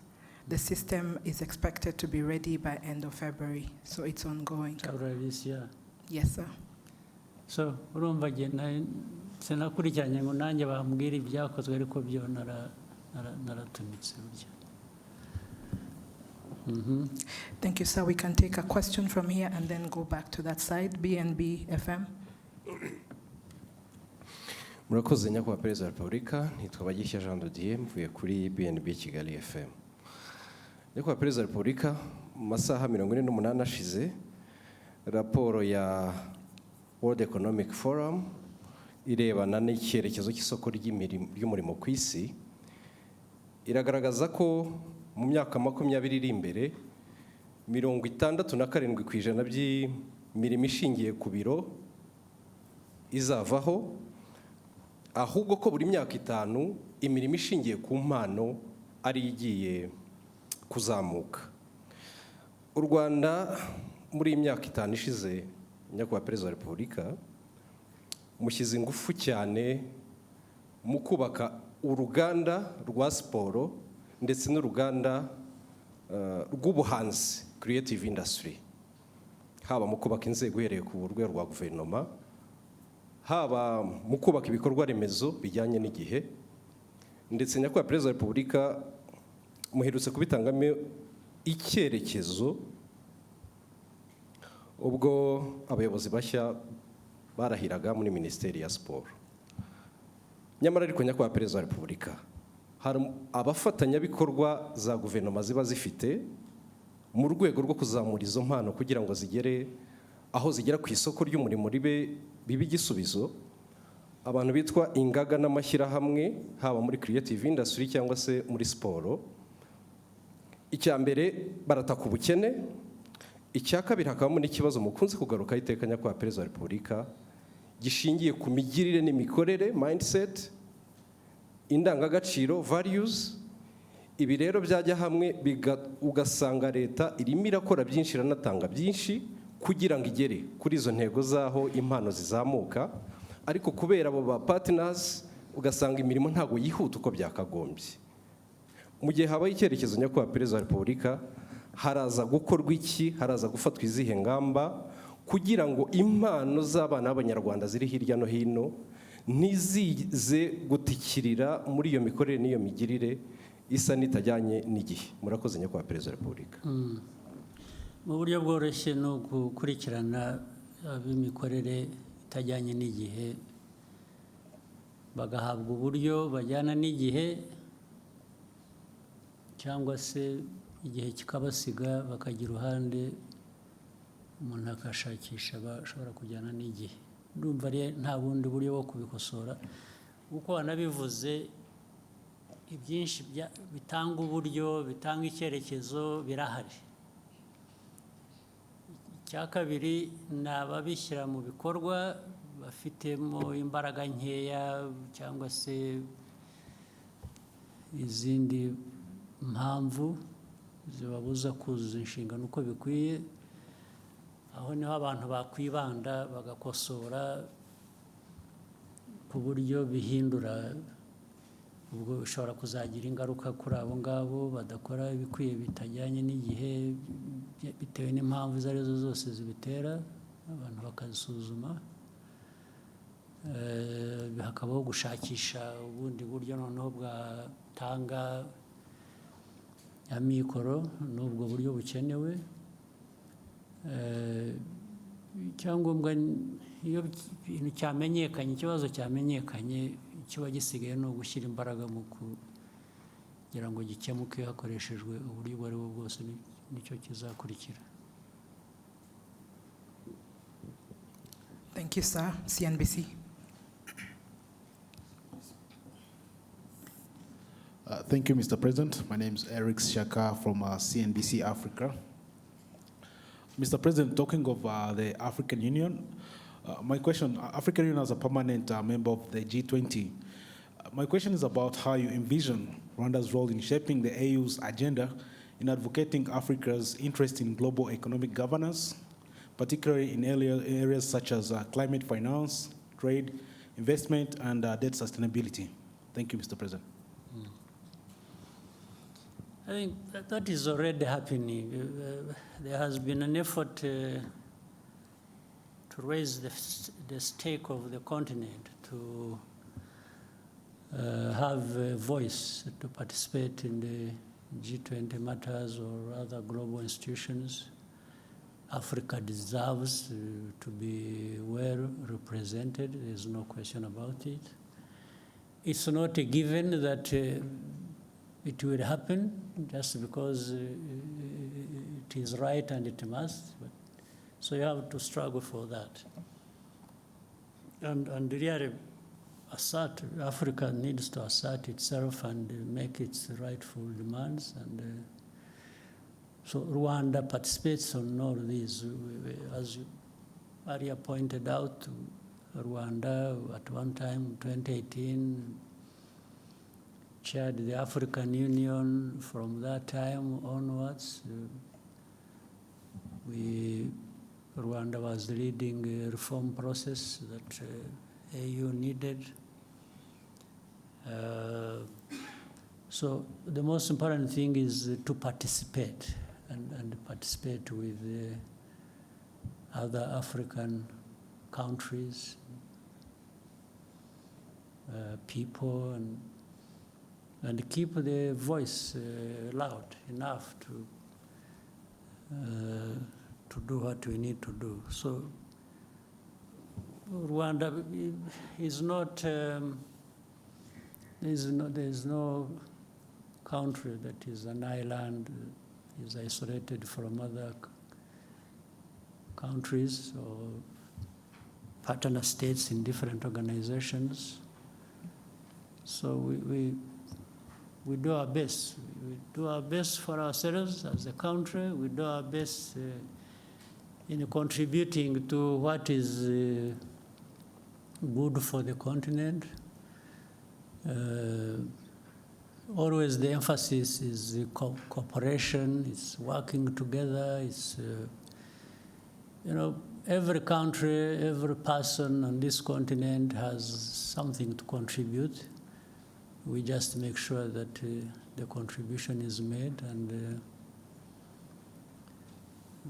The system is expected to be ready by end of February, so it's ongoing. February this year? Yes, sir. So, urumva sinakurikiranye ngo nanjye bambwira ibyakozwe, ariko byo naratumitse burya. Thank you, sir. We can take a question from here and then go back to that side. BNB FM. Murakoze nyakubahwa Perezida wa Repubulika, nitwa Bagishya Jean de Dieu, mvuye kuri BNB Kigali FM. Nyakubahwa Perezida wa Repubulika, mu masaha 48 ashize, raporo ya World Economic Forum irebana n'icyerekezo cy'isoko ry'umurimo ku isi iragaragaza ko mu myaka 20 iri imbere 67% by'imirimo ishingiye ku biro izavaho, ahubwo ko buri myaka 5 imirimo ishingiye ku mpano ari igiye kuzamuka. U Rwanda muri imyaka 5 ishize, nyakubahwa Perezida wa Repubulika, mushyize ingufu cyane mu kubaka uruganda rwa siporo ndetse n'uruganda rw'ubuhanzi creative industry, haba mu kubaka inzego uhereye ku rwego rwa guverinoma, haba mu kubaka ibikorwa remezo bijyanye n'igihe, ndetse nyakubahwa Perezida wa Repubulika muherutse kubitangamo icyerekezo ubwo abayobozi bashya barahiraga muri Minisiteri ya Siporo. Nyamara ariko nyakubahwa Perezida wa Repubulika, hari abafatanyabikorwa za guverinoma ziba zifite mu rwego rwo kuzamura izo mpano kugira ngo zigere aho zigera ku isoko ry'umurimo bibe igisubizo, abantu bitwa ingaga n'amashyirahamwe, haba muri creative industry cyangwa se muri siporo. Icya mbere barataka ubukene, icya kabiri hakabamo n'ikibazo mukunze kugaruka iteka nyakubahwa Perezida wa Repubulika gishingiye ku migirire n'imikorere, mindset, indangagaciro, values. Ibi rero byajya hamwe ugasanga leta irimo irakora byinshi, iranatanga byinshi kugira ngo igere kuri izo ntego zaho impano zizamuka, ariko kubera abo ba partners ugasanga imirimo ntago yihuta uko byakagombye. Mu gihe habaye icyerekezo nyakubahwa Perezida wa Repubulika, haraza gukorwa iki, haraza gufatwa izihe ngamba kugira ngo impano z'abana b'Abanyarwanda ziri hirya no hino ntizize gutikirira muri iyo mikorere n'iyo migirire isa n'itajyanye n'igihe. Murakoze nyakubahwa Perezida wa Repubulika. Mu buryo bworoshye no gukurikirana ab'imikorere itajyanye n'igihe bagahabwa uburyo bajyana n'igihe, cyangwa se igihe kikabasiga bakagira uruhande umuntu akashakisha bashobora kujyana n'igihe. Ndumva nta bundi buryo bwo kubikosora, kuko wanabivuze ibyinshi bitanga uburyo, bitanga icyerekezo birahari. Icya kabiri ni ababishyira mu bikorwa bafitemo imbaraga nkeya cyangwa se izindi mpamvu zibabuza kuzuza inshingano uko bikwiye. Aho niho abantu bakwibanda bagakosora ku buryo bihindura, ubwo bishobora kuzagira ingaruka kuri abo ngabo badakora ibikwiye bitajyanye n'igihe bitewe n'impamvu izo arizo zose zibitera, abantu bakazisuzuma. Hakabaho gushakisha ubundi buryo noneho bwatanga amikoro n'ubwo buryo bukenewe. Icyangombwa iyo ibintu cyamenyekanye, ikibazo cyamenyekanye, kiba gisigaye no gushyira imbaraga mu kugira ngo gikemuke hakoreshejwe uburyo ubwo ari bwo bwose, nicyo kizakurikira. Thank you, sir. CNBC. Thank you, Mr. President. My name is Eric Shaka from CNBC Africa. Mr. President, talking of the African Union, my question, African Union as a permanent member of the G20, my question is about how you envision Rwanda's role in shaping the AU's agenda in advocating Africa's interest in global economic governance, particularly in areas such as climate finance, trade, investment, and debt sustainability. Thank you, Mr. President. I think that is already happening. There has been an effort to raise the stake of the continent, to have a voice, to participate in the G20 matters or other global institutions. Africa deserves to be well represented. There's no question about it. It's not a given that it will happen just because it is right and it must. But, so you have to struggle for that. And really assert, Africa needs to assert itself and make its rightful demands. And so Rwanda participates on all these. As Maria pointed out, Rwanda at one time, 2018, chaired the African Union. From that time onwards, Rwanda was leading a reform process that AU needed. So the most important thing is to participate and participate with other African countries, people, and keep the voice loud enough to do what we need to do. So Rwanda is not, there's no country that is an island, is isolated from other countries or partner states in different organizations. So we do our best. We do our best for ourselves as a country. We do our best in contributing to what is good for the continent. Always the emphasis is cooperation, it's working together, it's, you know, every country, every person on this continent has something to contribute. We just make sure that the contribution is made, and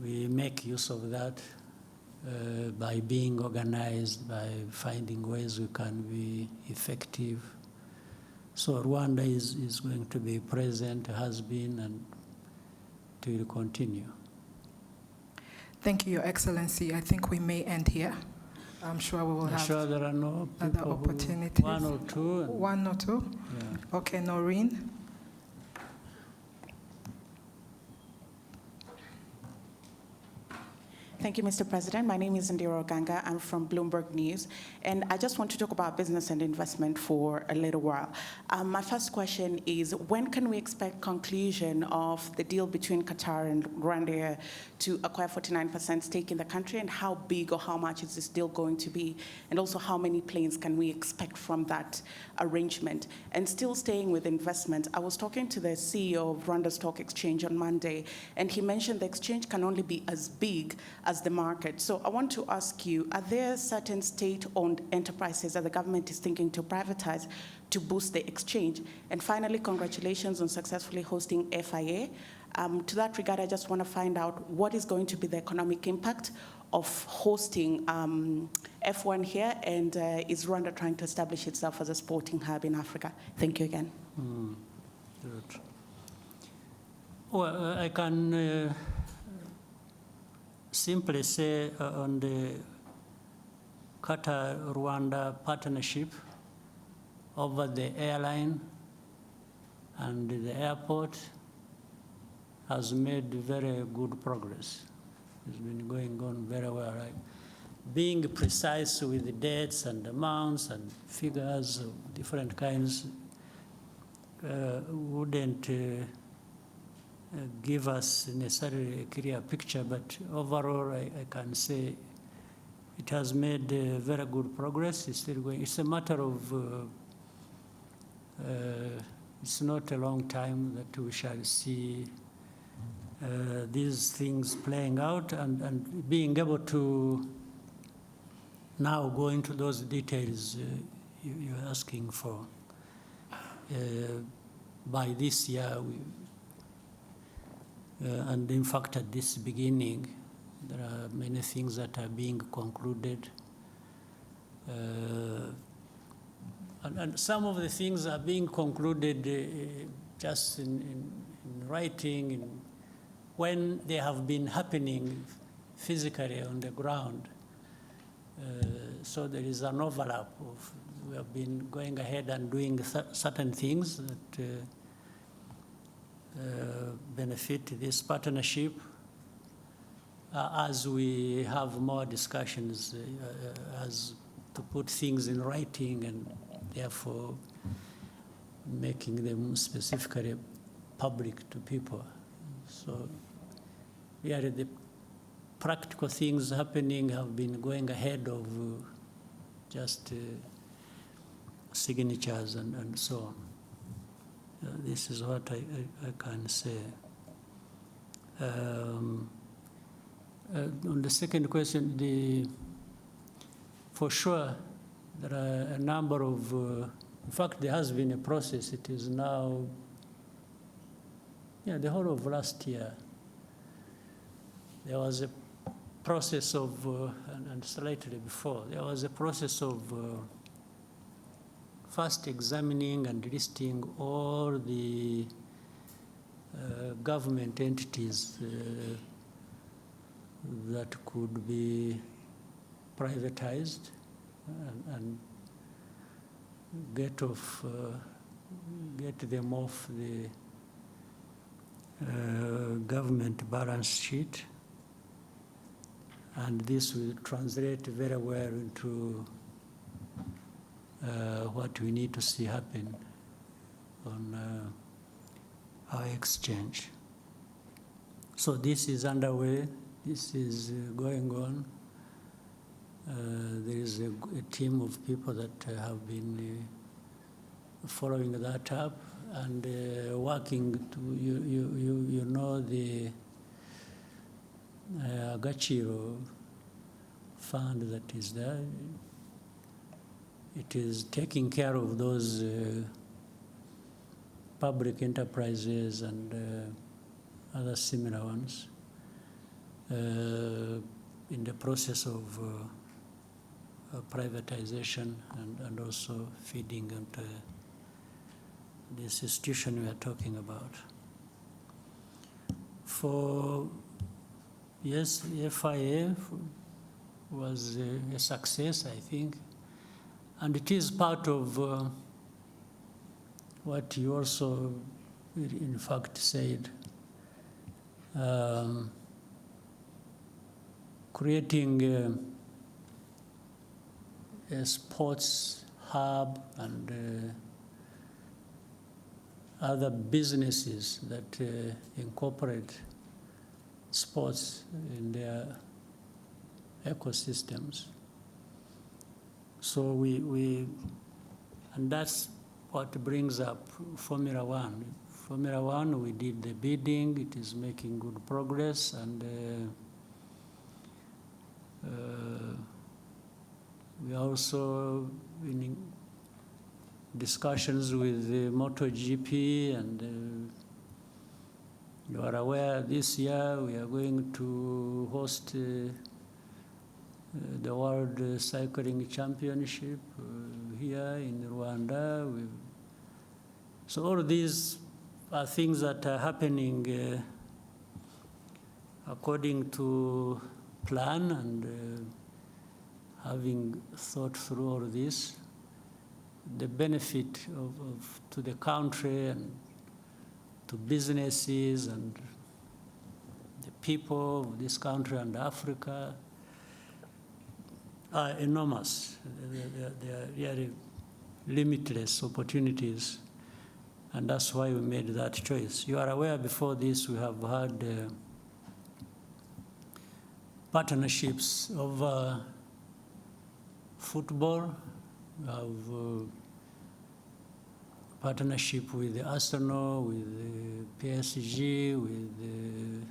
we make use of that by being organized, by finding ways we can be effective. So Rwanda is going to be present, has been, and will continue. Thank you, Your Excellency. I think we may end here. I'm sure we will have sure there are no other opportunities. One or two. One or two? Yeah. Okay, Noreen. Thank you, Mr. President. My name is Ndiro Ganga. I'm from Bloomberg News, and I just want to talk about business and investment for a little while. My first question is, when can we expect conclusion of the deal between Qatar and Rwanda to acquire 49% stake in the country, and how big or how much is this deal going to be? And also, how many planes can we expect from that arrangement? And still staying with investment, I was talking to the CEO of Rwanda Stock Exchange on Monday, and he mentioned the exchange can only be as big as the market. So I want to ask you, are there certain state-owned enterprises that the government is thinking to privatize to boost the exchange? And finally, congratulations on successfully hosting FIA. To that regard, I just want to find out what is going to be the economic impact of hosting F1 here, and is Rwanda trying to establish itself as a sporting hub in Africa? Thank you again. Good. Well, I can simply say on the Qatar-Rwanda partnership over the airline and the airport has made very good progress. It's been going on very well. Right? Being precise with the dates and amounts and figures of different kinds wouldn't give us necessarily a clear picture, but overall I can say it has made very good progress. It's still going. It's a matter of, it's not a long time that we shall see these things playing out, and being able to now go into those details you're asking for. By this year, and in fact, at this beginning, there are many things that are being concluded. And some of the things are being concluded just in writing, when they have been happening physically on the ground. So there is an overlap of, we have been going ahead and doing certain things that benefit this partnership. As we have more discussions, as to put things in writing and therefore making them specifically public to people. So really the practical things happening have been going ahead of just signatures and so on. This is what I can say. On the second question, for sure, there are a number of, in fact, there has been a process. It is now, the whole of last year, there was a process of, and slightly before, there was a process of first examining and listing all the government entities that could be privatized and get them off the government balance sheet. And this will translate very well into what we need to see happen on our exchange. So this is underway. This is going on. There is a team of people that have been following that up and working to, you know, the Agaciro fund that is there. It is taking care of those public enterprises and other similar ones in the process of privatization and also feeding into this institution we are talking about. For, yes, the FIA was a success, I think, and it is part of what you also, in fact, said, creating a sports hub and other businesses that incorporate sports in their ecosystems. So and that's what brings up Formula One. Formula One, we did the bidding, it is making good progress, and we are also in discussions with the MotoGP, and you are aware this year we are going to host the World Cycling Championship here in Rwanda. So all these are things that are happening according to plan, and having thought through all this, the benefit to the country and to businesses and the people of this country and Africa are enormous. They are really limitless opportunities, and that's why we made that choice. You are aware before this we have had partnerships over football. We have partnership with Arsenal, with PSG, with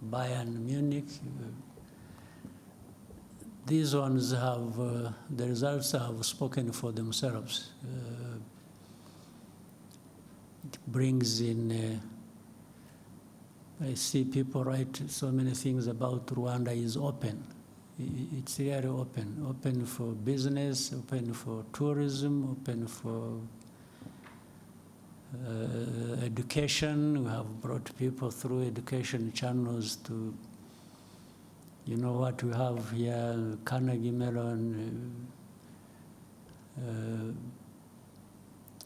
Bayern Munich. These ones have, the results have spoken for themselves. It brings in, I see people write so many things about Rwanda is open. It's really open for business, open for tourism, open for education. We have brought people through education channels to, you know what we have here, Carnegie Mellon,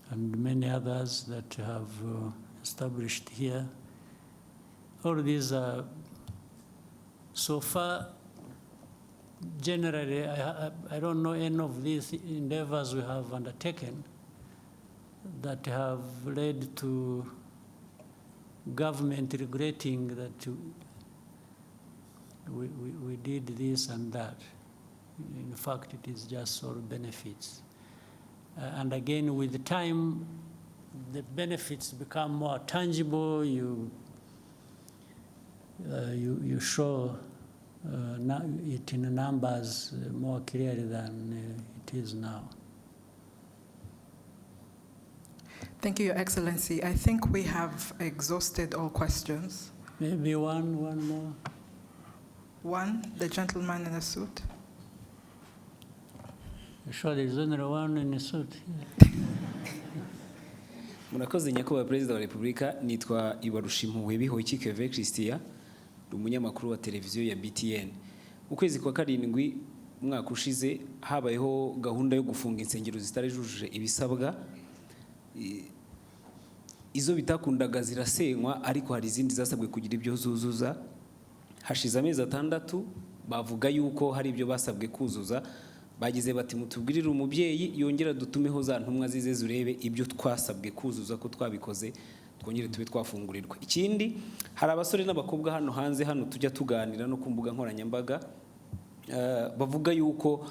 and many others that have established here. All these are, so far, generally, I don't know any of these endeavors we have undertaken that have led to government regretting that we did this and that. In fact, it is just all benefits. And again, with the time, the benefits become more tangible. You show it in numbers more clearly than it is now. Thank you, Your Excellency. I think we have exhausted all questions. Maybe one more. One, the gentleman in the suit. Sure, there's only one in the suit. Murakoze nyakubahwa Perezida wa Repubulika, nitwa Ibarushimuwe Bihoyiki Keve Christian, umunyamakuru wa televiziyo ya BTN. Ukwezi kwa karindwi umwaka ushize habayeho gahunda yo gufunga insengero zitarejuje ibisabwa. Izo bitakundaga zirasenywa, ariko hari izindi zasabwe kugira ibyo zuzuza. Hashize amezi 6 bavuga yuko hari ibyo basabwe kuzuza. Bagize bati mutubwirire umubyeyi yongera dutumeho za ntumwa zize zurebe ibyo twasabwe kuzuza ko twabikoze, twongere tube twafungurirwa. Ikindi, hari abasore n'abakobwa hano hanze hano tujya tuganira no ku mbuga nkoranyambaga bavuga yuko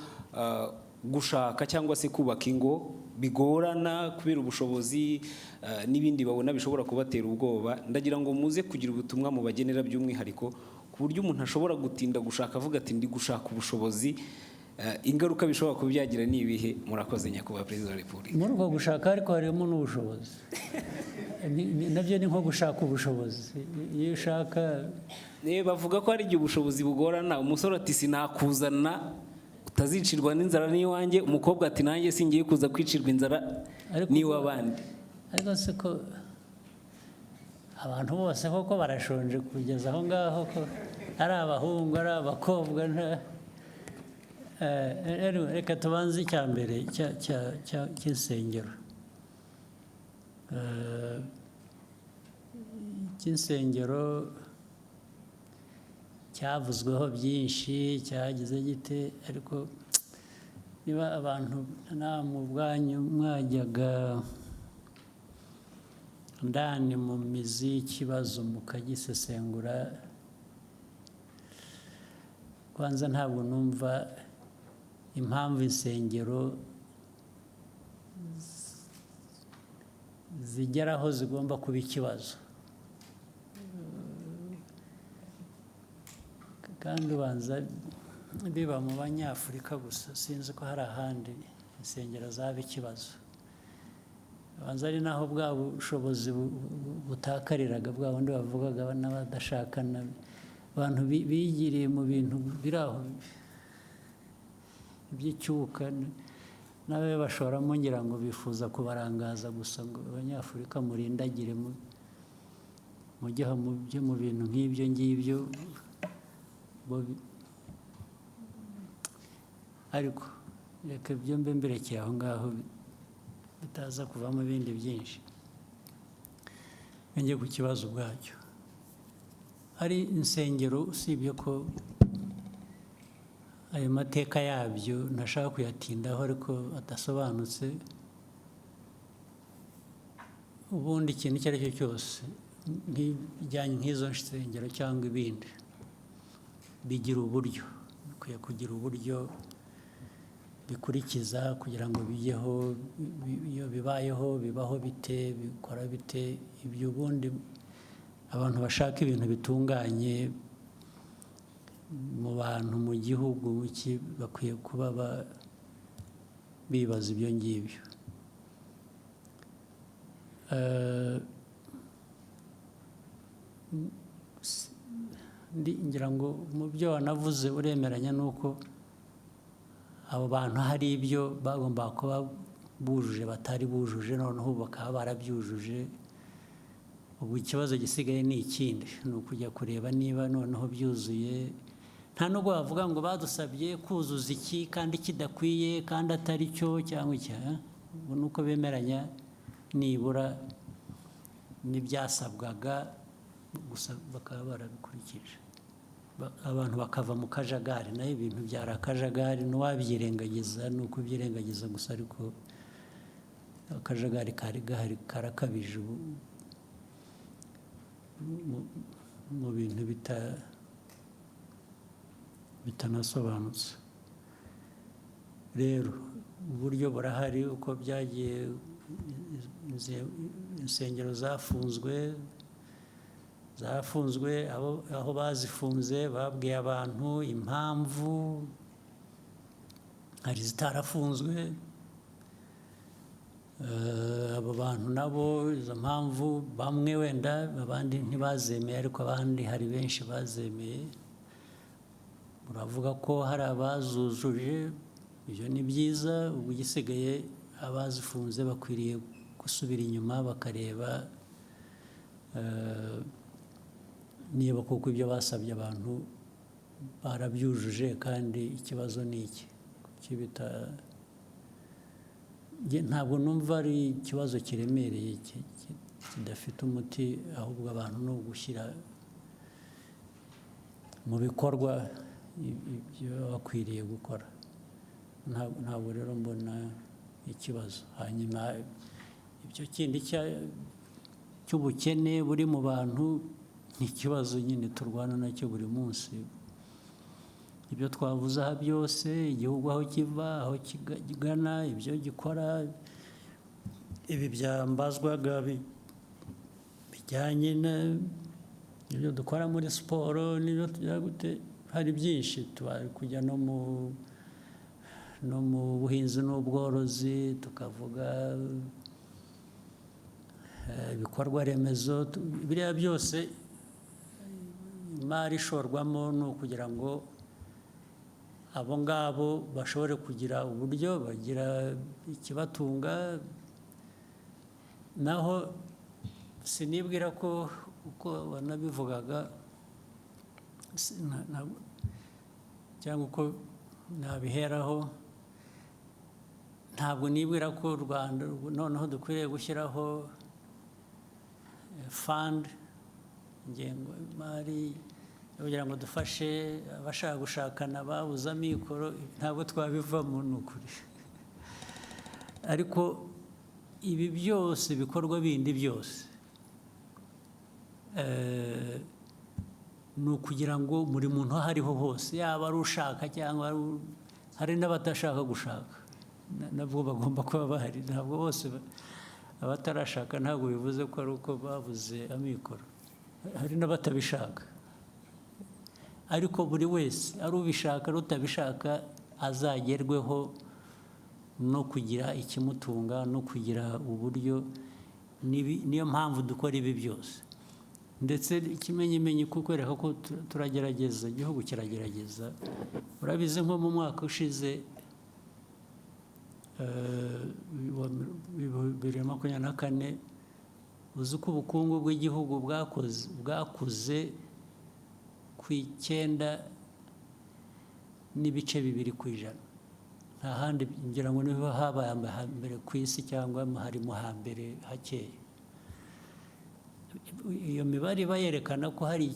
gushaka cyangwa se kubaka ingo bigorana kubera ubushobozi n'ibindi babona bishobora kubatera ubwoba. Ndagira ngo muze kugira ubutumwa mu bagenera by'umwihariko ku buryo umuntu ashobora gutinda gushaka avuga ati ndi gushaka ubushobozi, ingaruka bishobora kubyagira ni ibihe? Murakoze nyakubahwa Perezida wa Repubulika. Muri uko gushaka ariko harimo n'ubushobozi. Nabyo ni nko gushaka ubushobozi. Iyo ushaka bavuga ko hari igihe ubushobozi bugorana. Umusore ati sinakuzana utazicirwa n'inzara n'iwanjye, umukobwa ati nanjye singiye kuza kwicirwa inzara n'iwabandi. Ariko se ko abantu bose koko barashonje kugeza aho ngaho ko ari abahungu ari abakobwa. Reka tubanze icya mbere cy'insengero. Cy'insengero cyavuzweho byinshi, cyagize gite, ariko niba abantu namwe ubwanyu mwajyaga ndani mu mizi y'ikibazo mukagisesengura, kwanza ntabwo numva impamvu insengero zigeraho zigomba kuba ikibazo. Kandi ubanza biba mu Banyafurika gusa, sinzi ko hari ahandi insengero zaba ikibazo. Ubanza ari naho bwa bushobozi butakariraga, bwa bundi bavugaga n'abadashakana, abantu bigiriye mu bintu biraho by'icyuka, nawe bashoramo ngira ngo bifuza kubarangaza gusa ngo Abanyafurika murindagire mujye mu bintu nk'ibyo ngibyo. Ariko reka ibyo mbe mberekeye aho ngaho bitaza kuvamo ibindi byinshi. Njye ku kibazo ubwacyo, hari insengero usibye ko ayo mateka yabyo ntashaka kuyatindaho ariko adasobanutse. Ubundi ikintu icyo ari cyo cyose bijyanye nk'izo nsengero cyangwa ibindi bigira uburyo, bikwiye kugira uburyo bikurikiza kugira ngo bijyeho. Iyo bibayeho bibaho bite, bikora bite, ibyo ubundi abantu bashaka ibintu bitunganye mu bantu mu gihugu bakwiye kuba bibaza ibyo ngibyo. Ngira ngo mu byo wanavuze uremeranya nuko abo bantu hari ibyo bagomba kuba bujuje batari bujuje, noneho bakaba barabyujuje. Ubu ikibazo gisigaye ni ikindi, ni ukujya kureba niba noneho byuzuye. Nta nubwo bavuga ngo badusabye kuzuza iki kandi kidakwiye kandi atari cyo cyangwa iki. Nuko bemeranya nibura n'ibyasabwaga gusa bakaba barabikurikije, abantu bakava mu kajagari. Naho ibintu byari akajagari, n'uwabyirengagiza ni ukubyirengagiza gusa, ariko akajagari kari gahari karakabije mu bintu bitanasobanutse. Rero uburyo burahari uko byagiye, insengero zafunzwe, aho bazifunze babwiye abantu impamvu, hari zitarafunzwe. abo bantu nabo izo mpamvu bamwe wenda abandi ntibazemeye ariko abandi hari benshi bazemeye uravuga ko hari abazujuje ibyo ni byiza ubu gisigaye abazifunze bakwiriye gusubira inyuma bakareba niba koko ibyo basabye abantu barabyujuje kandi ikibazo ni iki ntabwo numva ari ikibazo kiremereye kidafite umuti ahubwo abantu ni ugushyira mu bikorwa ibyo bakwiriye gukora ntabwo rero mbona ikibazo hanyuma ibyo kindi cy'ubukene buri mu bantu ni ikibazo nyine turwana nacyo buri munsi ibyo twavuze aha byose igihugu aho kiva aho kigana ibyo gikora ibi byambazwaga bijyanye n'ibyo dukora muri siporo n'ibyo tugira gute hari byinshi tubari kujya no mu buhinzi n'ubworozi tukavuga ibikorwa remezo biriya byose imari ishorwamo ni ukugira ngo abo ngabo bashobore kugira uburyo bagira ikibatunga naho sinibwira ko uko banabivugaga cyangwa uko nabiheraho ntabwo nibwira ko u Rwanda noneho dukwiriye gushyiraho fund ingengo y'imari kugira ngo dufashe abashaka gushakana babuze amikoro ntabwo twabivamo ni ukuri ariko ibi byose bikorwa bindi byose ni ukugira ngo buri muntu aho ariho hose yaba ari ushaka cyangwa hari n'abatashaka gushaka nabwo bagomba kuba bahari ntabwo bose abatarashaka ntabwo bivuze ko ari uko babuze amikoro hari n'abatabishaka ariko buri wese ari ubishaka n'utabishaka azagerweho no kugira ikimutunga no kugira uburyo niyo mpamvu dukora ibi byose ndetse ikimenyimenyi kukwereka ko turagerageza igihugu kiragerageza urabizi nko mu mwaka ushize 2024 uzi ko ubukungu bw'igihugu bwakuze ku 9.2%. Nta handi ngira ngo niho habaye hambere ku isi cyangwa harimo hambere hakeye. Iyo mibare iba yerekana ko hari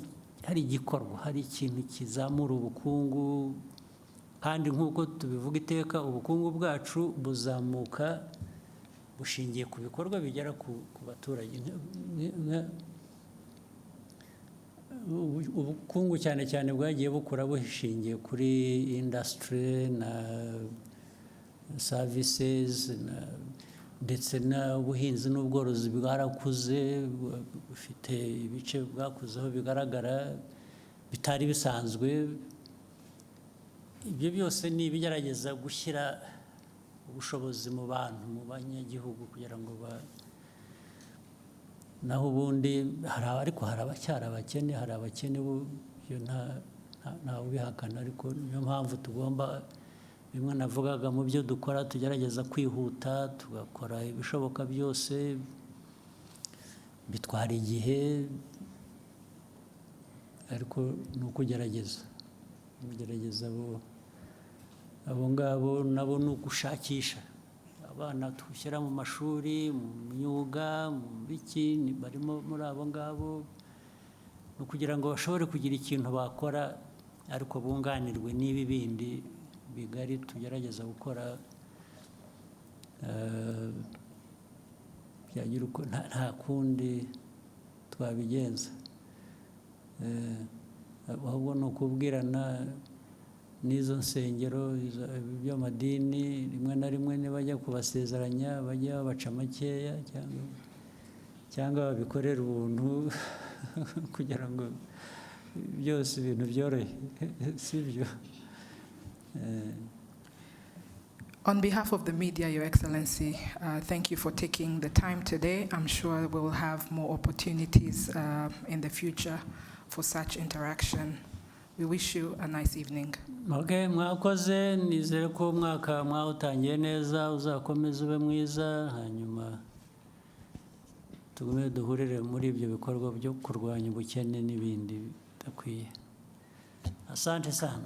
igikorwa, hari ikintu kizamura ubukungu, kandi nk'uko tubivuga iteka ubukungu bwacu buzamuka bushingiye ku bikorwa bigera ku baturage. Ubukungu cyane cyane bwagiye bukura bushingiye kuri industry na services ndetse n'ubuhinzi n'ubworozi bwarakuze, bufite ibice bwakuzeho bigaragara bitari bisanzwe. Ibyo byose ni ibigerageza gushyira ubushobozi mu bantu, mu banyagihugu, kugira ngo naho ubundi ariko hari abacyari abakene, hari abakene ntawe ubihakana, ariko niyo mpamvu tugomba, bimwe navugaga mu byo dukora tugerageza kwihuta, tugakora ibishoboka byose, bitwara igihe, ariko ni ukugerageza abo ngabo nabo ni ugushakisha abana dushyira mu mashuri, mu myuga, mu biki, barimo muri abo ngabo, ni ukugira ngo bashobore kugira ikintu bakora, ariko bunganirwe n'ibi bindi bigari tugerageza gukora. Byagira uko nta kundi twabigenza, ahubwo ni ukubwirana n'izo nsengero by'amadini, rimwe na rimwe nibajya kubasezeranya bajya babaca makeya cyangwa babikorera ubuntu kugira ngo byose ibintu byorohe, si byo? On behalf of the media, Your Excellency, thank you for taking the time today. I'm sure we'll have more opportunities in the future for such interaction. We wish you a nice evening. Okay, mwakoze nizere ko mwaka mwawutangiye neza uzakomeza ube mwiza hanyuma tugume duhurire muri ibyo bikorwa byo kurwanya ubukene n'ibindi bidakwiye. Asante sana.